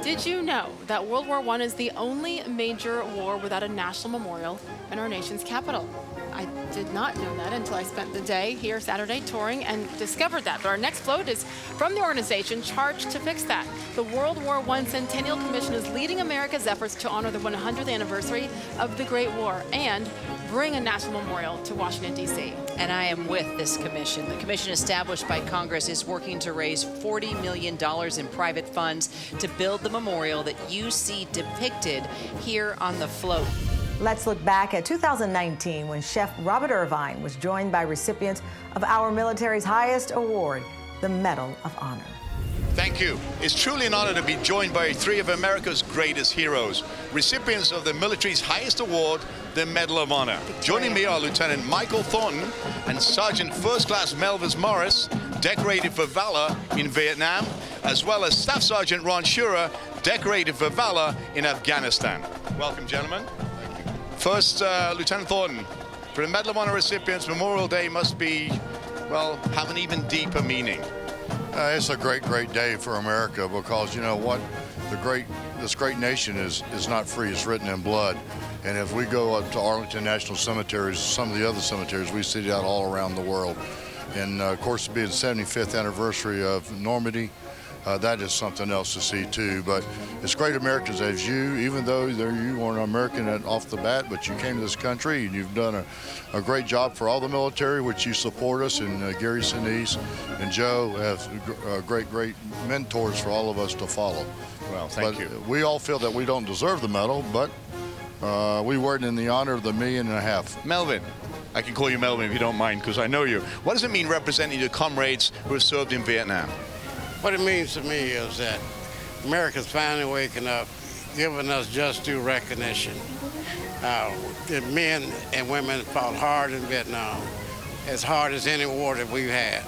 Did you know that World War I is the only major war without a national memorial in our nation's capital? I did not know that until I spent the day here Saturday touring and discovered that. But our next float is from the organization charged to fix that. The World War I Centennial Commission is leading America's efforts to honor the 100th anniversary of the Great War and bring a national memorial to Washington, D.C. And I am with this commission. The commission established by Congress is working to raise $40 million in private funds to build the memorial that you see depicted here on the float. Let's look back at 2019 when Chef Robert Irvine was joined by recipients of our military's highest award, the Medal of Honor. Thank you. It's truly an honor to be joined by three of America's greatest heroes, recipients of the military's highest award, the Medal of Honor. Joining me are Lieutenant Michael Thornton and Sergeant First Class Melvis Morris, decorated for valor in Vietnam, as well as Staff Sergeant Ron Schurer, decorated for valor in Afghanistan. Welcome, gentlemen. First, Lieutenant Thornton, for the Medal of Honor recipients, Memorial Day must be, well, have an even deeper meaning. It's a great day for America because, you know what, this great nation is not free, it's written in blood. And if we go up to Arlington National Cemeteries, some of the other cemeteries, we see that all around the world. And of course, being the 75th anniversary of Normandy, that is something else to see too. But as great Americans as you, even though you weren't American off the bat, but you came to this country and you've done a great job for all the military, which you support us, and Gary Sinise and Joe have great mentors for all of us to follow. Well, thank you. We all feel that we don't deserve the medal, but we wear it in the honor of the $1.5 million. Melvin. I can call you Melvin if you don't mind, because I know you. What does it mean representing your comrades who have served in Vietnam? What it means to me is that America's finally waking up, giving us just due recognition. The men and women fought hard in Vietnam, as hard as any war that we've had,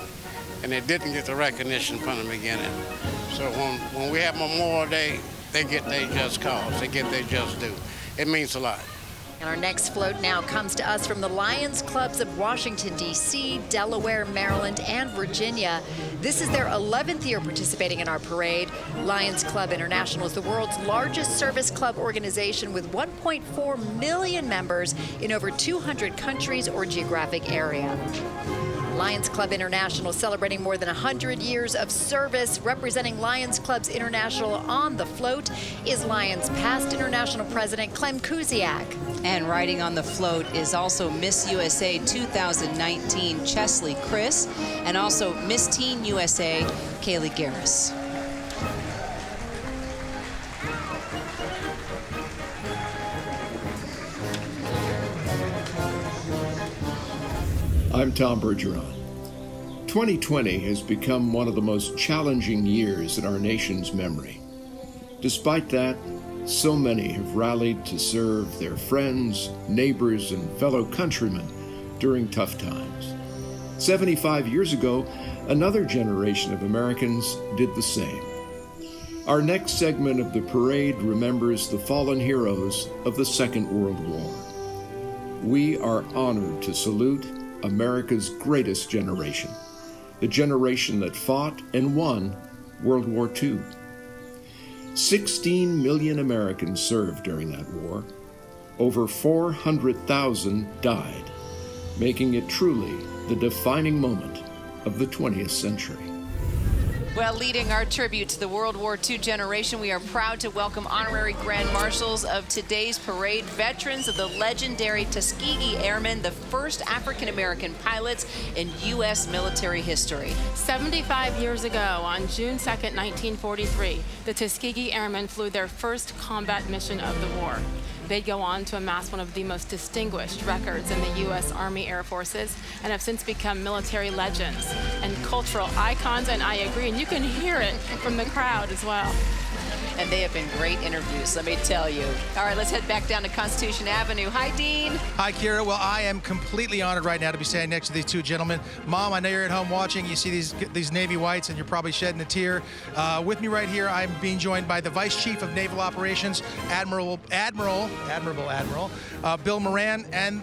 and they didn't get the recognition from the beginning. So when we have Memorial Day, they get their just cause, they get their just due. It means a lot. And our next float now comes to us from the Lions Clubs of Washington, D.C., Delaware, Maryland, and Virginia. This is their 11th year participating in our parade. Lions Club International is the world's largest service club organization with 1.4 million members in over 200 countries or geographic area. Lions Club International celebrating more than 100 years of service. Representing Lions Clubs International on the float is Lions past international president Clem Kuziak. And riding on the float is also Miss USA 2019 Chesley Chris, and also Miss Teen USA Kaylee Garris. I'm Tom Bergeron. 2020 has become one of the most challenging years in our nation's memory. Despite that, so many have rallied to serve their friends, neighbors, and fellow countrymen during tough times. 75 years ago, another generation of Americans did the same. Our next segment of the parade remembers the fallen heroes of the Second World War. We are honored to salute America's greatest generation, the generation that fought and won World War II. 16 million Americans served during that war. Over 400,000 died, making it truly the defining moment of the 20th century. Well, leading our tribute to the World War II generation, we are proud to welcome honorary Grand Marshals of today's parade, veterans of the legendary Tuskegee Airmen, the first African-American pilots in U.S. military history. 75 years ago, on June 2nd, 1943, the Tuskegee Airmen flew their first combat mission of the war. They'd go on to amass one of the most distinguished records in the U.S. Army Air Forces and have since become military legends and cultural icons, and I agree, and you can hear it from the crowd as well. And they have been great interviews, let me tell you. All right, let's head back down to Constitution Avenue. Hi, Dean. Hi, Kira. Well, I am completely honored right now to be standing next to these two gentlemen. Mom, I know you're at home watching. You see these Navy whites, and you're probably shedding a tear. With me right here, I'm being joined by the Vice Chief of Naval Operations, Admiral Bill Moran, and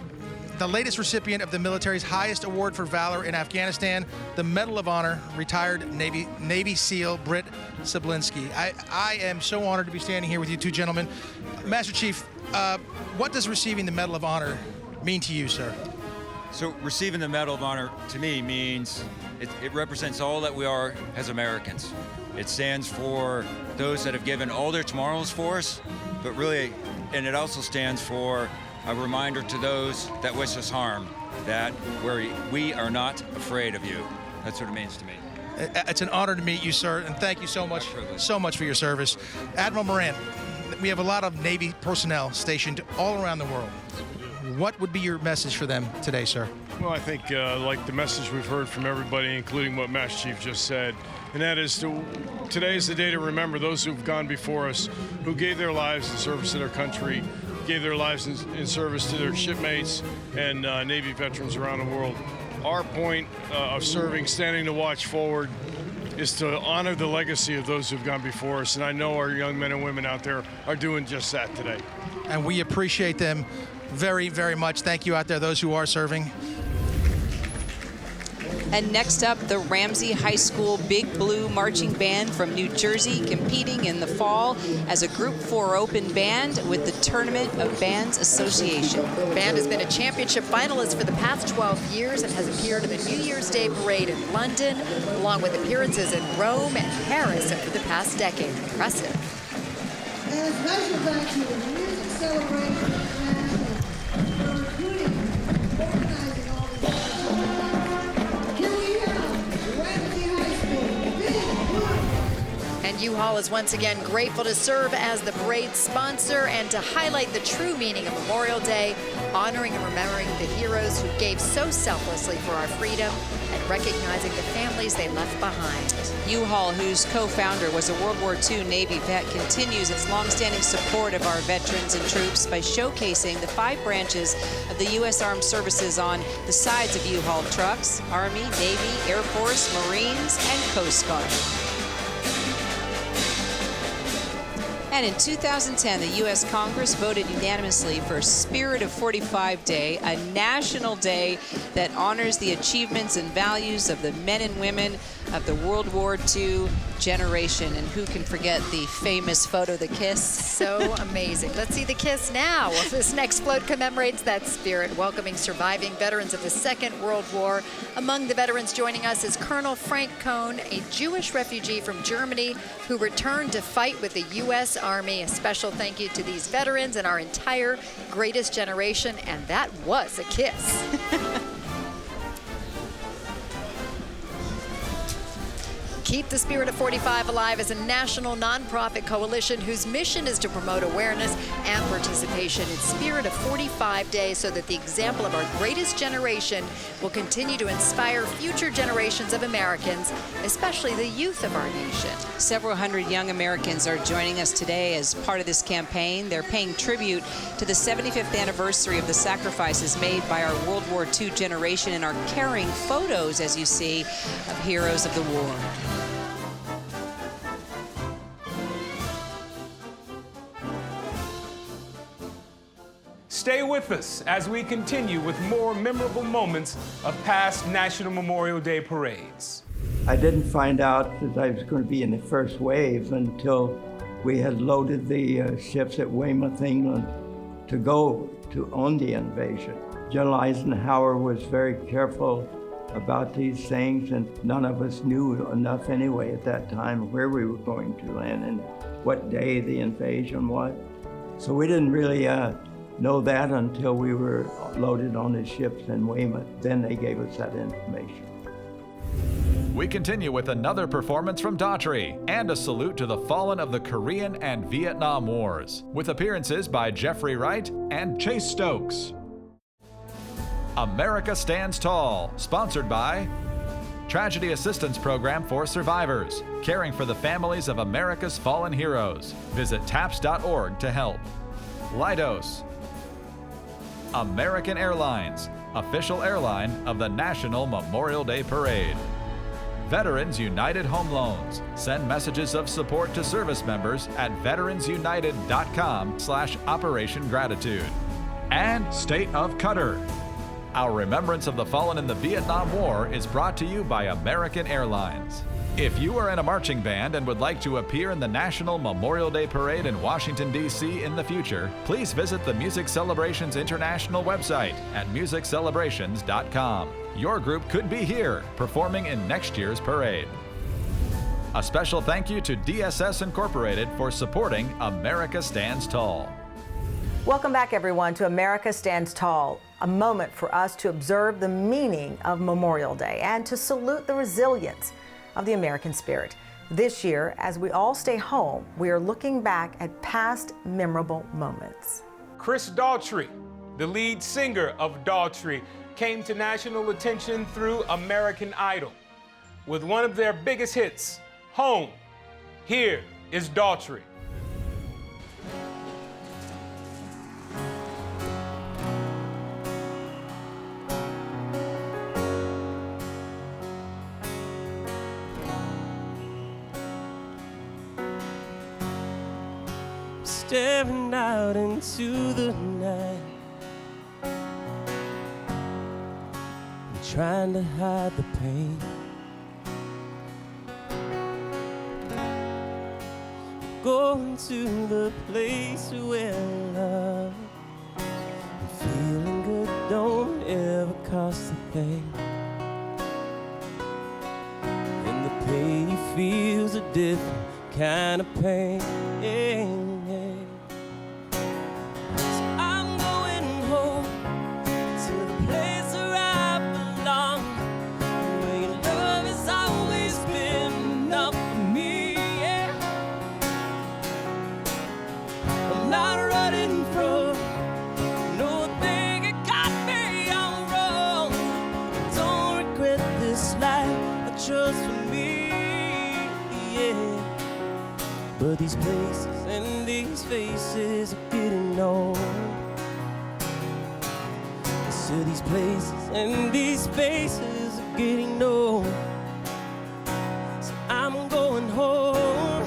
the latest recipient of the military's highest award for valor in Afghanistan, the Medal of Honor, retired Navy SEAL Britt Sablinski. I am so honored to be standing here with you two gentlemen. Master Chief, what does receiving the Medal of Honor mean to you, sir? So receiving the Medal of Honor to me means it represents all that we are as Americans. It stands for those that have given all their tomorrows for us, but really, and it also stands for a reminder to those that wish us harm that we are not afraid of you. That's what it means to me. It's an honor to meet you, sir, and thank you so much for your service. Admiral Moran, we have a lot of Navy personnel stationed all around the world. What would be your message for them today, sir? Well, I think like the message we've heard from everybody, including what Master Chief just said, and that is today is the day to remember those who've gone before us, who gave their lives in service to their country, gave their lives in service to their shipmates and Navy veterans around the world. Our point of serving, standing to watch forward, is to honor the legacy of those who've gone before us, and I know our young men and women out there are doing just that today. And we appreciate them very, very much. Thank you out there, those who are serving. And next up, the Ramsey High School Big Blue Marching Band from New Jersey, competing in the fall as a Group 4 open band with the Tournament of Bands Association. The band has been a championship finalist for the past 12 years and has appeared in the New Year's Day Parade in London, along with appearances in Rome and Paris over the past decade. Impressive. And a special thanks to the Music Celebration for recruiting, organizing all these. And U-Haul is once again grateful to serve as the parade sponsor and to highlight the true meaning of Memorial Day, honoring and remembering the heroes who gave so selflessly for our freedom and recognizing the families they left behind. U-Haul, whose co-founder was a World War II Navy vet, continues its longstanding support of our veterans and troops by showcasing the 5 branches of the U.S. Armed Services on the sides of U-Haul trucks: Army, Navy, Air Force, Marines, and Coast Guard. And in 2010, the U.S. Congress voted unanimously for Spirit of 45 Day, a national day that honors the achievements and values of the men and women of the World War II generation. And who can forget the famous photo, the kiss? So amazing. Let's see the kiss now. This next float commemorates that spirit, welcoming surviving veterans of the Second World War. Among the veterans joining us is Colonel Frank Cohn, a Jewish refugee from Germany who returned to fight with the U.S. Army. A special thank you to these veterans and our entire greatest generation, and that was a kiss. Keep the Spirit of 45 Alive is a national nonprofit coalition whose mission is to promote awareness and participation in Spirit of 45 Day so that the example of our greatest generation will continue to inspire future generations of Americans, especially the youth of our nation. Several hundred young Americans are joining us today as part of this campaign. They're paying tribute to the 75th anniversary of the sacrifices made by our World War II generation and are carrying photos, as you see, of heroes of the war. Stay with us as we continue with more memorable moments of past National Memorial Day parades. I didn't find out that I was going to be in the first wave until we had loaded the ships at Weymouth, England, to go on the invasion. General Eisenhower was very careful about these things, and none of us knew enough anyway at that time where we were going to land and what day the invasion was. So we didn't really know that until we were loaded on the ships in Weymouth. Then they gave us that information. We continue with another performance from Daughtry and a salute to the fallen of the Korean and Vietnam Wars, with appearances by Jeffrey Wright and Chase Stokes. America Stands Tall, sponsored by Tragedy Assistance Program for Survivors, caring for the families of America's fallen heroes. Visit TAPS.org to help. Leidos. American Airlines, official airline of the National Memorial Day Parade. Veterans United Home Loans. Send messages of support to service members at veteransunited.com/Operation Gratitude. And State of Qatar. Our remembrance of the fallen in the Vietnam War is brought to you by American Airlines. If you are in a marching band and would like to appear in the National Memorial Day Parade in Washington, D.C. in the future, please visit the Music Celebrations International website at musiccelebrations.com. Your group could be here, performing in next year's parade. A special thank you to DSS Incorporated for supporting America Stands Tall. Welcome back, everyone, to America Stands Tall, a moment for us to observe the meaning of Memorial Day and to salute the resilience of the American spirit. This year, as we all stay home, we are looking back at past memorable moments. Chris Daughtry, the lead singer of Daughtry, came to national attention through American Idol. With one of their biggest hits, Home, here is Daughtry. Staring out into the night, I'm trying to hide the pain. Going to the place where love and feeling good don't ever cost a thing, and the pain you feel's a different kind of pain. But these places and these faces are getting old. So these places and these spaces are getting old. So I'm going home.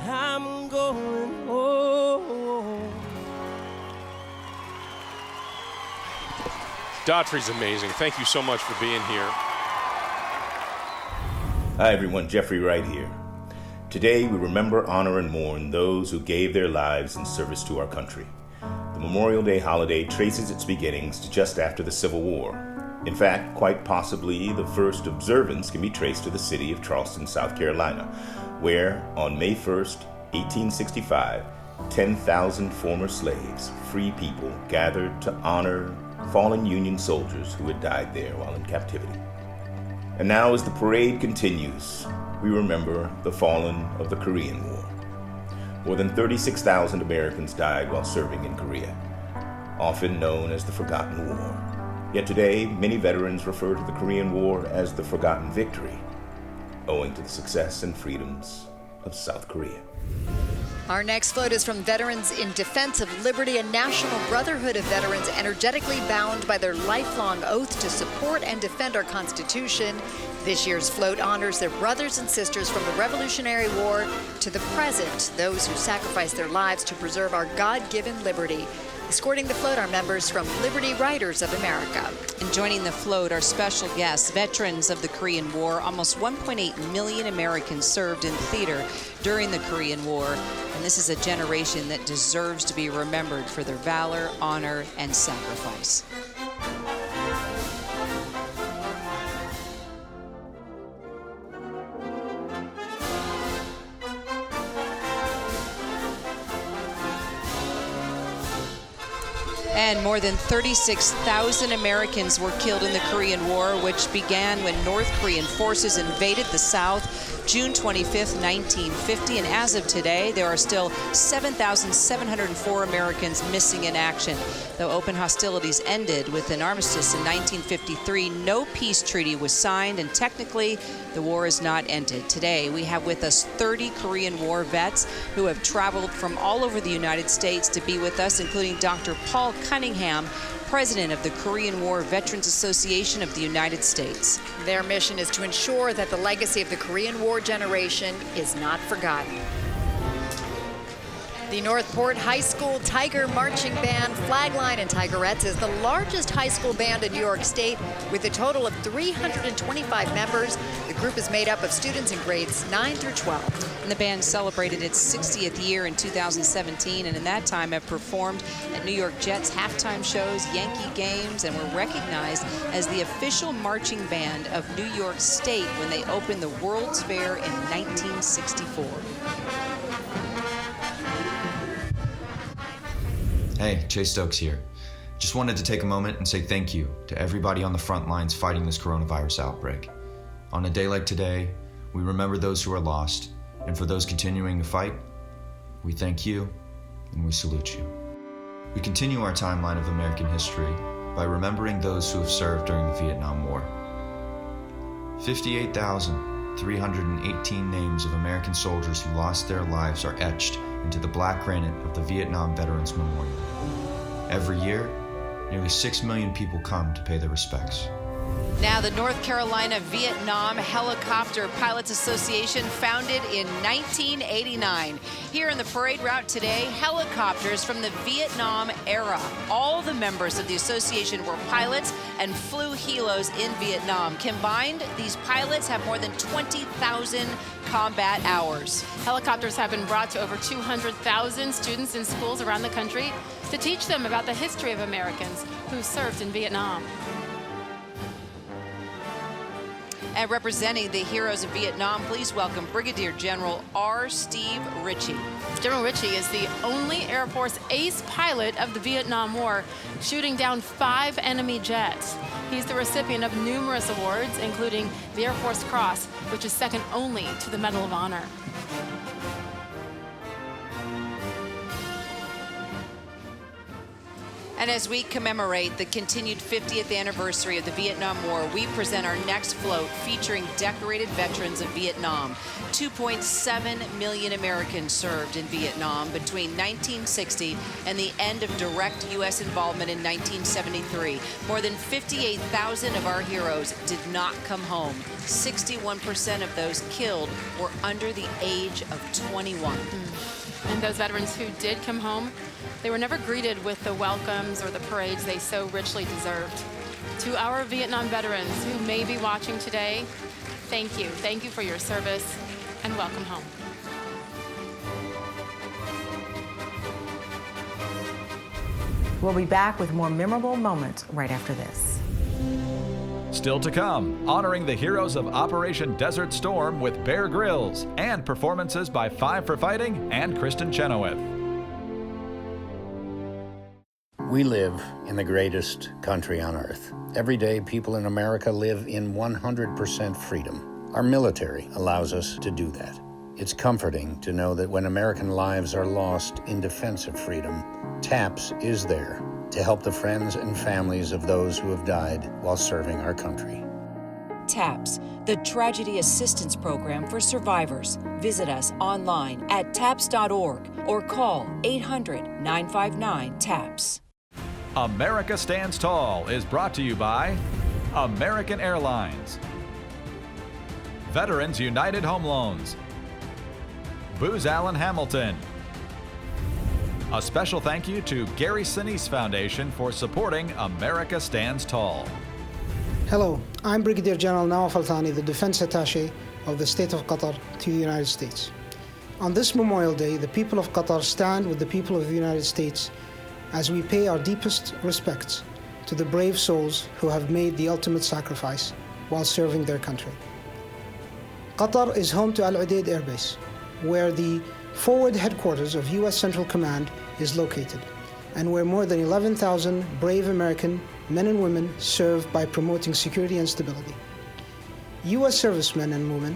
I'm going home. Daughtry's amazing. Thank you so much for being here. Hi everyone, Jeffrey Wright here. Today we remember, honor, and mourn those who gave their lives in service to our country. The Memorial Day holiday traces its beginnings to just after the Civil War. In fact, quite possibly the first observance can be traced to the city of Charleston, South Carolina, where on May 1st, 1865, 10,000 former slaves, free people, gathered to honor fallen Union soldiers who had died there while in captivity. And now as the parade continues, we remember the fallen of the Korean War. More than 36,000 Americans died while serving in Korea, often known as the Forgotten War. Yet today, many veterans refer to the Korean War as the Forgotten Victory, owing to the success and freedoms of South Korea. Our next float is from Veterans in Defense of Liberty, a national brotherhood of veterans energetically bound by their lifelong oath to support and defend our Constitution. This year's float honors their brothers and sisters from the Revolutionary War to the present, those who sacrificed their lives to preserve our God-given liberty. Escorting the float are members from Liberty Riders of America. And joining the float are special guests, veterans of the Korean War. Almost 1.8 million Americans served in theater during the Korean War. And this is a generation that deserves to be remembered for their valor, honor, and sacrifice. And more than 36,000 Americans were killed in the Korean War, which began when North Korean forces invaded the South June 25th, 1950. And as of today, there are still 7,704 Americans missing in action. Though open hostilities ended with an armistice in 1953, no peace treaty was signed, and technically, the war is not ended. Today, we have with us 30 Korean War vets who have traveled from all over the United States to be with us, including Dr. Paul Cunningham, president of the Korean War Veterans Association of the United States. Their mission is to ensure that the legacy of the Korean War generation is not forgotten. The Northport High School Tiger Marching Band, Flagline and Tigerettes is the largest high school band in New York State with a total of 325 members. The group is made up of students in grades 9 through 12. And the band celebrated its 60th year in 2017, and in that time have performed at New York Jets halftime shows, Yankee games, and were recognized as the official marching band of New York State when they opened the World's Fair in 1964. Hey, Chase Stokes here. Just wanted to take a moment and say thank you to everybody on the front lines fighting this coronavirus outbreak. On a day like today, we remember those who are lost, and for those continuing to fight, we thank you and we salute you. We continue our timeline of American history by remembering those who have served during the Vietnam War. 58,318 names of American soldiers who lost their lives are etched into the black granite of the Vietnam Veterans Memorial. Every year, nearly 6 million people come to pay their respects. Now, the North Carolina Vietnam Helicopter Pilots Association, founded in 1989. Here in the parade route today, helicopters from the Vietnam era. All the members of the association were pilots and flew helos in Vietnam. Combined, these pilots have more than 20,000 combat hours. Helicopters have been brought to over 200,000 students in schools around the country to teach them about the history of Americans who served in Vietnam. And representing the heroes of Vietnam, please welcome Brigadier General R. Steve Ritchie. General Ritchie is the only Air Force ace pilot of the Vietnam War, shooting down 5 enemy jets. He's the recipient of numerous awards, including the Air Force Cross, which is second only to the Medal of Honor. And as we commemorate the continued 50th anniversary of the Vietnam War, we present our next float featuring decorated veterans of Vietnam. 2.7 million Americans served in Vietnam between 1960 and the end of direct U.S. involvement in 1973. More than 58,000 of our heroes did not come home. 61% of those killed were under the age of 21. And those veterans who did come home, they were never greeted with the welcomes or the parades they so richly deserved. To our Vietnam veterans who may be watching today, thank you. Thank you for your service, and welcome home. We'll be back with more memorable moments right after this. Still to come, honoring the heroes of Operation Desert Storm with Bear Grylls and performances by Five for Fighting and Kristen Chenoweth. We live in the greatest country on earth. Every day, people in America live in 100% freedom. Our military allows us to do that. It's comforting to know that when American lives are lost in defense of freedom, TAPS is there to help the friends and families of those who have died while serving our country. TAPS, the Tragedy Assistance Program for Survivors. Visit us online at TAPS.org or call 800-959-TAPS. America Stands Tall is brought to you by American Airlines, Veterans United Home Loans, Booz Allen Hamilton. A special thank you to Gary Sinise Foundation for supporting America Stands Tall. Hello, I'm Brigadier General Nawaf Al-Thani, the Defense Attaché of the State of Qatar to the United States. On this Memorial Day, the people of Qatar stand with the people of the United States as we pay our deepest respects to the brave souls who have made the ultimate sacrifice while serving their country. Qatar is home to Al Udeid Air Base, where the forward headquarters of U.S. Central Command is located, and where more than 11,000 brave American men and women serve by promoting security and stability. U.S. servicemen and women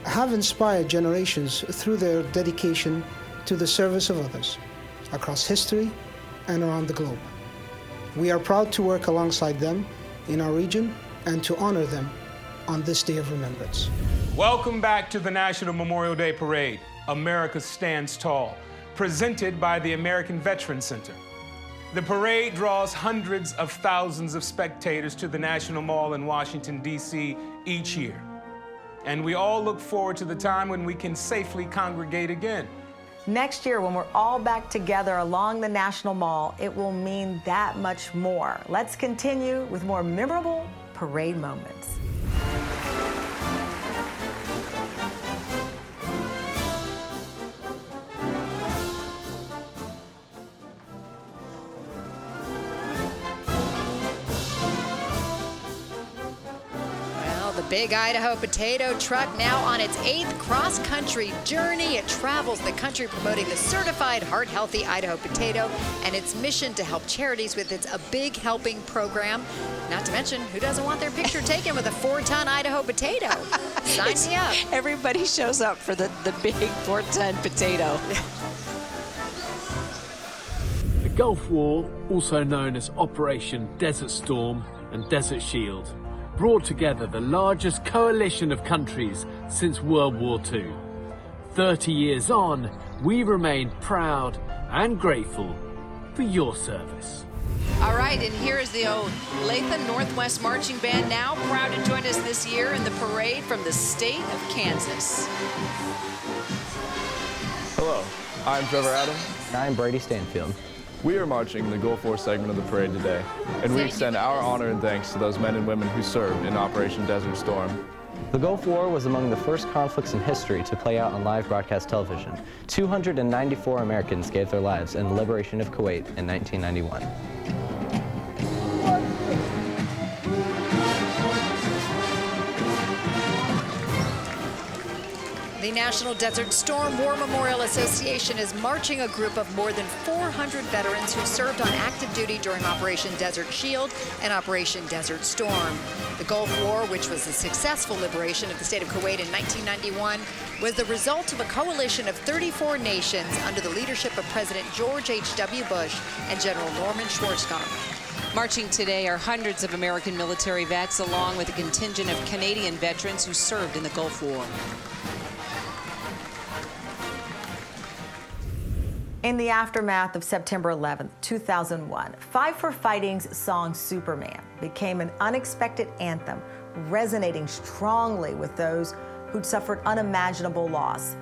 have inspired generations through their dedication to the service of others across history and around the globe. We are proud to work alongside them in our region and to honor them on this day of remembrance. Welcome back to the National Memorial Day Parade, America Stands Tall, presented by the American Veterans Center. The parade draws hundreds of thousands of spectators to the National Mall in Washington, D.C. each year. And we all look forward to the time when we can safely congregate again. Next year, when we're all back together along the National Mall, it will mean that much more. Let's continue with more memorable parade moments. Big Idaho Potato Truck now on its 8th cross-country journey. It travels the country promoting the certified heart-healthy Idaho potato and its mission to help charities with its A Big Helping program. Not to mention, who doesn't want their picture taken with a 4-ton Idaho potato? Sign me up. Everybody shows up for the big 4-ton potato. The Gulf War, also known as Operation Desert Storm and Desert Shield, brought together the largest coalition of countries since World War II. 30 years on, we remain proud and grateful for your service. All right, and here is the Olathe Northwest Marching Band, now proud to join us this year in the parade from the state of Kansas. Hello, I'm Trevor Adams. I'm Brady Stanfield. We are marching the Gulf War segment of the parade today, and we extend our honor and thanks to those men and women who served in Operation Desert Storm. The Gulf War was among the first conflicts in history to play out on live broadcast television. 294 Americans gave their lives in the liberation of Kuwait in 1991. The National Desert Storm War Memorial Association is marching a group of more than 400 veterans who served on active duty during Operation Desert Shield and Operation Desert Storm. The Gulf War, which was a successful liberation of the state of Kuwait in 1991, was the result of a coalition of 34 nations under the leadership of President George H.W. Bush and General Norman Schwarzkopf. Marching today are hundreds of American military vets, along with a contingent of Canadian veterans who served in the Gulf War. In the aftermath of September 11, 2001, Five for Fighting's song Superman became an unexpected anthem, resonating strongly with those who'd suffered unimaginable loss.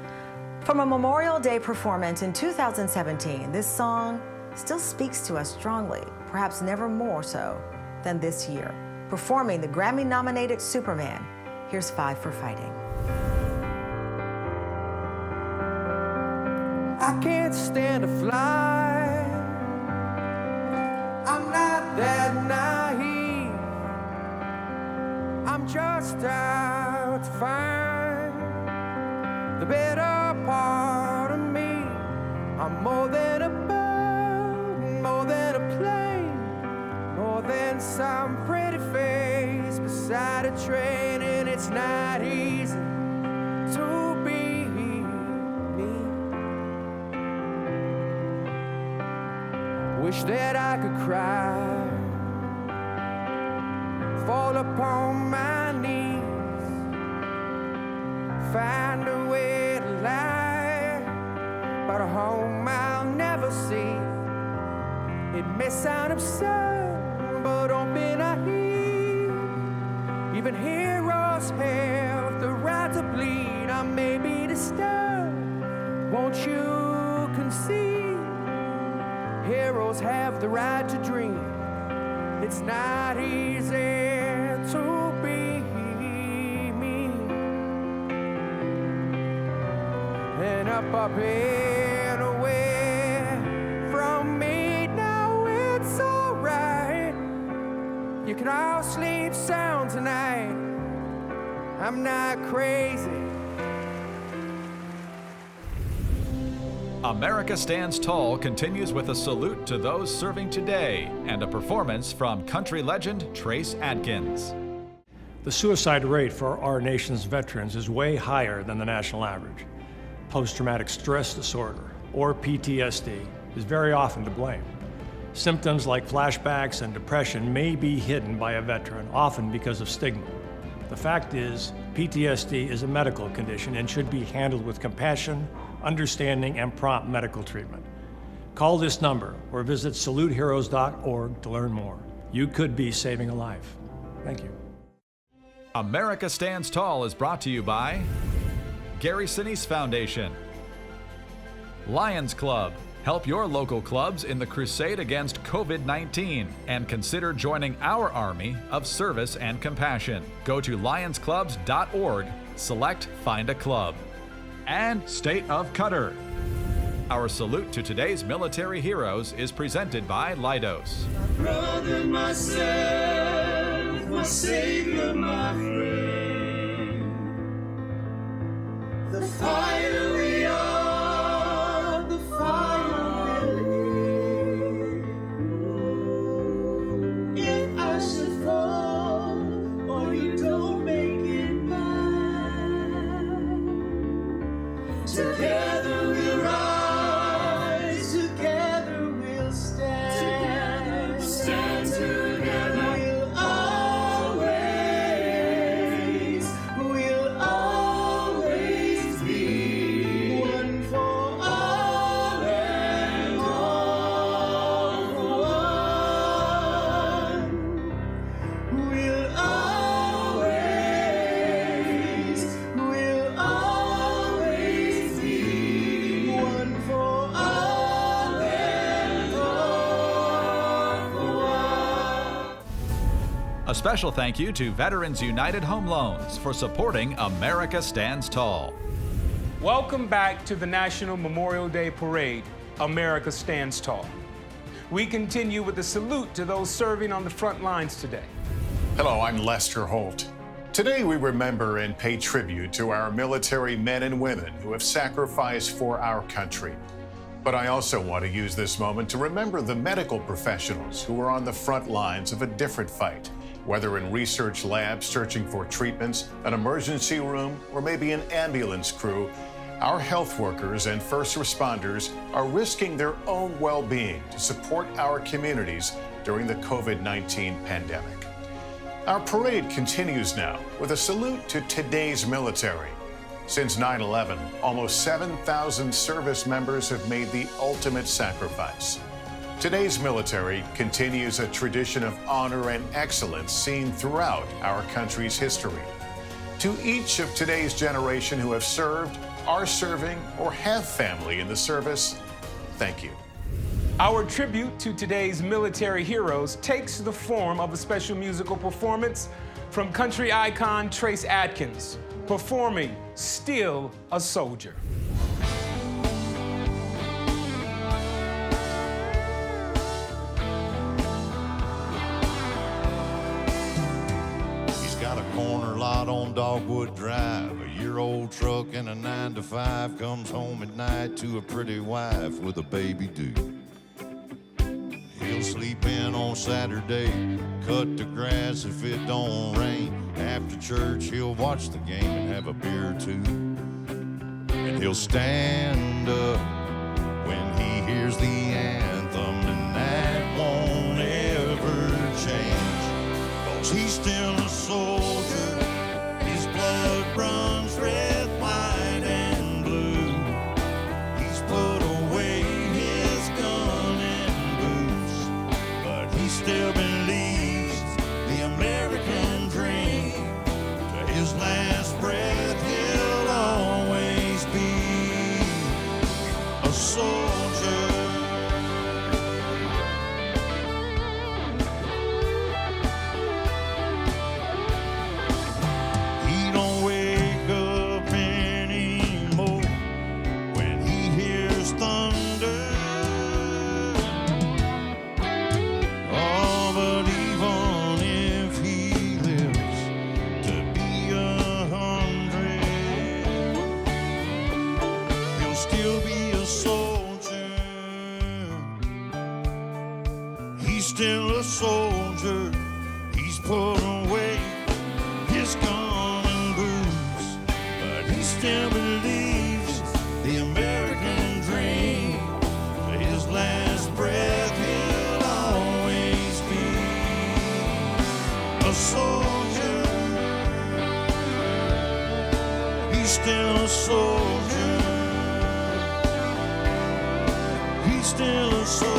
From a Memorial Day performance in 2017, this song still speaks to us strongly, perhaps never more so than this year, performing the Grammy-nominated Superman. Here's Five for Fighting. I can't stand to fly. I'm not that naive. I'm just out to find the better part of me. I'm more than a bird, more than a plane, more than some pretty face beside a train, and it's not easy to be me. Wish that I could cry, fall upon my knees, find a way to lie, but a home I'll never see. It may sound absurd, but don't be naive. Even heroes have the right to bleed. I may be disturbed, won't you concede? Heroes have the right to dream. It's not easy to be me. And up and away from me, now it's alright. You can all sleep sound tonight. I'm not crazy. America Stands Tall continues with a salute to those serving today and a performance from country legend Trace Adkins. The suicide rate for our nation's veterans is way higher than the national average. Post-traumatic stress disorder, or PTSD, is very often to blame. Symptoms like flashbacks and depression may be hidden by a veteran, often because of stigma. The fact is, PTSD is a medical condition and should be handled with compassion, understanding, and prompt medical treatment. Call this number or visit saluteheroes.org to learn more. You could be saving a life. Thank you. America Stands Tall is brought to you by Gary Sinise Foundation, Lions Club. Help your local clubs in the crusade against COVID-19 and consider joining our army of service and compassion. Go to lionsclubs.org, select Find a Club. And State of Qatar. Our salute to today's military heroes is presented by Leidos. My brother, myself, my savior, my friend. The fire we are, the fire we'll live. If I should fall, or you don't make it mine, together we'll rise, together we'll stand. Stand together. We'll always be one for all and all for one. We'll always be one for all and all for one. A special thank you to Veterans United Home Loans for supporting America Stands Tall. Welcome back to the National Memorial Day Parade, America Stands Tall. We continue with a salute to those serving on the front lines today. Hello, I'm Lester Holt. Today we remember and pay tribute to our military men and women who have sacrificed for our country. But I also want to use this moment to remember the medical professionals who are on the front lines of a different fight, whether in research labs searching for treatments, an emergency room, or maybe an ambulance crew. Our health workers and first responders are risking their own well-being to support our communities during the COVID-19 pandemic. Our parade continues now with a salute to today's military. Since 9/11, almost 7,000 service members have made the ultimate sacrifice. Today's military continues a tradition of honor and excellence seen throughout our country's history. To each of today's generation who have served, are serving, or have family in the service, thank you. Our tribute to today's military heroes takes the form of a special musical performance from country icon Trace Adkins, performing Still a Soldier. He's got a corner lot on Dogwood Drive. A year-old truck and a 9-to-5. Comes home at night to a pretty wife with a baby due. He'll sleep in on Saturday, cut the grass if it don't rain. After church, he'll watch the game and have a beer or two. And he'll stand up when he hears the anthem, and that won't ever change. 'Cause he's still a soldier, his blood runs red, white, and blue. He's put away his gun and boots, but he still believes the American dream. To his last breath, he'll always be a soldier. He don't wake up anymore when he hears thunder. Oh, but even if he lives to be 100, he'll still be a soldier. He's still a soldier. He's put away his gun and boots, but he still believes the American dream. To his last breath, he'll always be a soldier. He's still a soldier. He's still a soldier.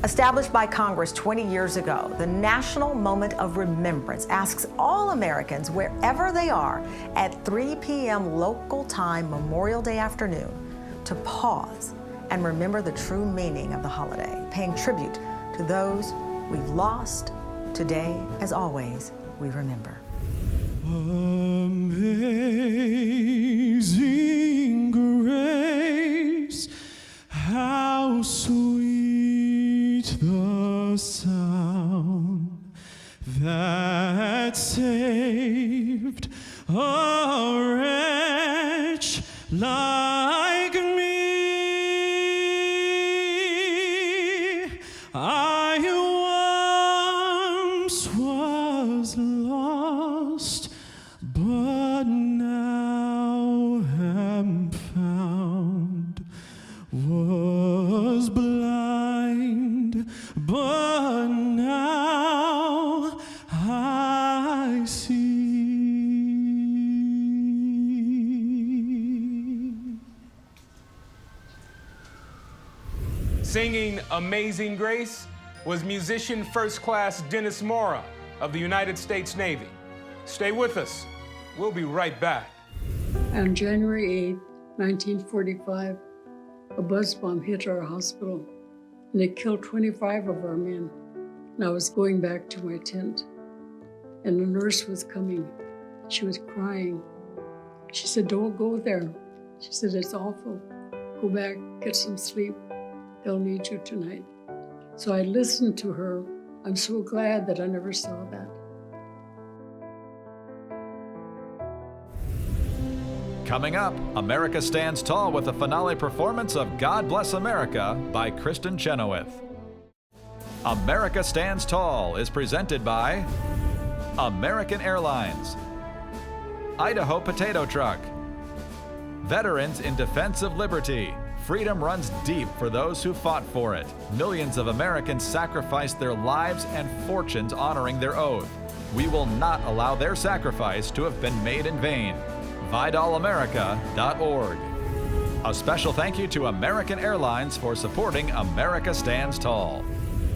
Established by Congress 20 years ago, the National Moment of Remembrance asks all Americans, wherever they are, at 3 p.m. local time Memorial Day afternoon, to pause and remember the true meaning of the holiday, paying tribute to those we've lost. Today, as always, we remember. Amazing grace, how sweet the sound that saved a wretch like me. I once was lost, but now am found. Was blind, but now I see. Singing Amazing Grace was musician First Class Dennis Mora of the United States Navy. Stay with us. We'll be right back. On January 8, 1945, a buzz bomb hit our hospital, and it killed 25 of our men. And I was going back to my tent, and a nurse was coming. She was crying. She said, "Don't go there." She said, "It's awful. Go back, get some sleep. They'll need you tonight." So I listened to her. I'm so glad that I never saw that. Coming up, America Stands Tall with a finale performance of God Bless America by Kristen Chenoweth. America Stands Tall is presented by American Airlines, Idaho Potato Truck, Veterans in Defense of Liberty. Freedom runs deep for those who fought for it. Millions of Americans sacrificed their lives and fortunes honoring their oath. We will not allow their sacrifice to have been made in vain. VidalAmerica.org. A special thank you to American Airlines for supporting America Stands Tall.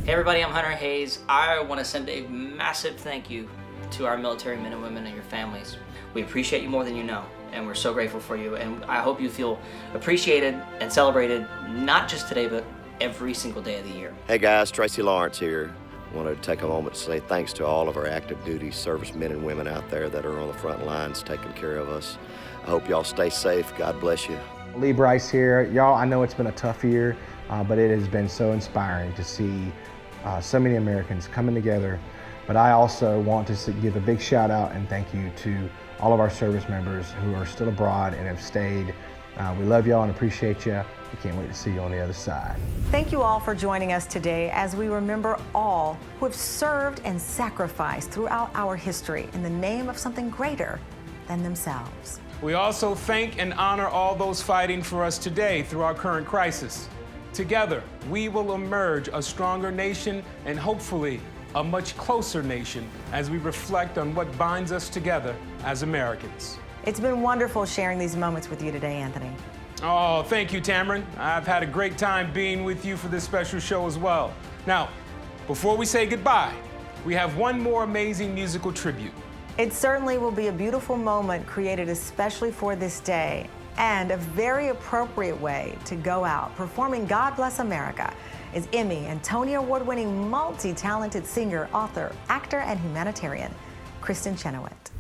Hey everybody, I'm Hunter Hayes. I want to send a massive thank you to our military men and women and your families. We appreciate you more than you know, and we're so grateful for you. And I hope you feel appreciated and celebrated, not just today, but every single day of the year. Hey guys, Tracy Lawrence here. I wanted to take a moment to say thanks to all of our active duty servicemen and women out there that are on the front lines taking care of us. I hope y'all stay safe. God bless you. Lee Bryce here. Y'all, I know it's been a tough year, but it has been so inspiring to see so many Americans coming together. But I also want to give a big shout out and thank you to all of our service members who are still abroad and have stayed. We love y'all and appreciate you. We can't wait to see you on the other side. Thank you all for joining us today as we remember all who have served and sacrificed throughout our history in the name of something greater than themselves. We also thank and honor all those fighting for us today through our current crisis. Together, we will emerge a stronger nation and hopefully a much closer nation as we reflect on what binds us together as Americans. It's been wonderful sharing these moments with you today, Anthony. Oh, thank you, Tamron. I've had a great time being with you for this special show as well. Now, before we say goodbye, we have one more amazing musical tribute. It certainly will be a beautiful moment created especially for this day and a very appropriate way to go out. Performing God Bless America is Emmy and Tony Award-winning multi-talented singer, author, actor, and humanitarian, Kristin Chenoweth.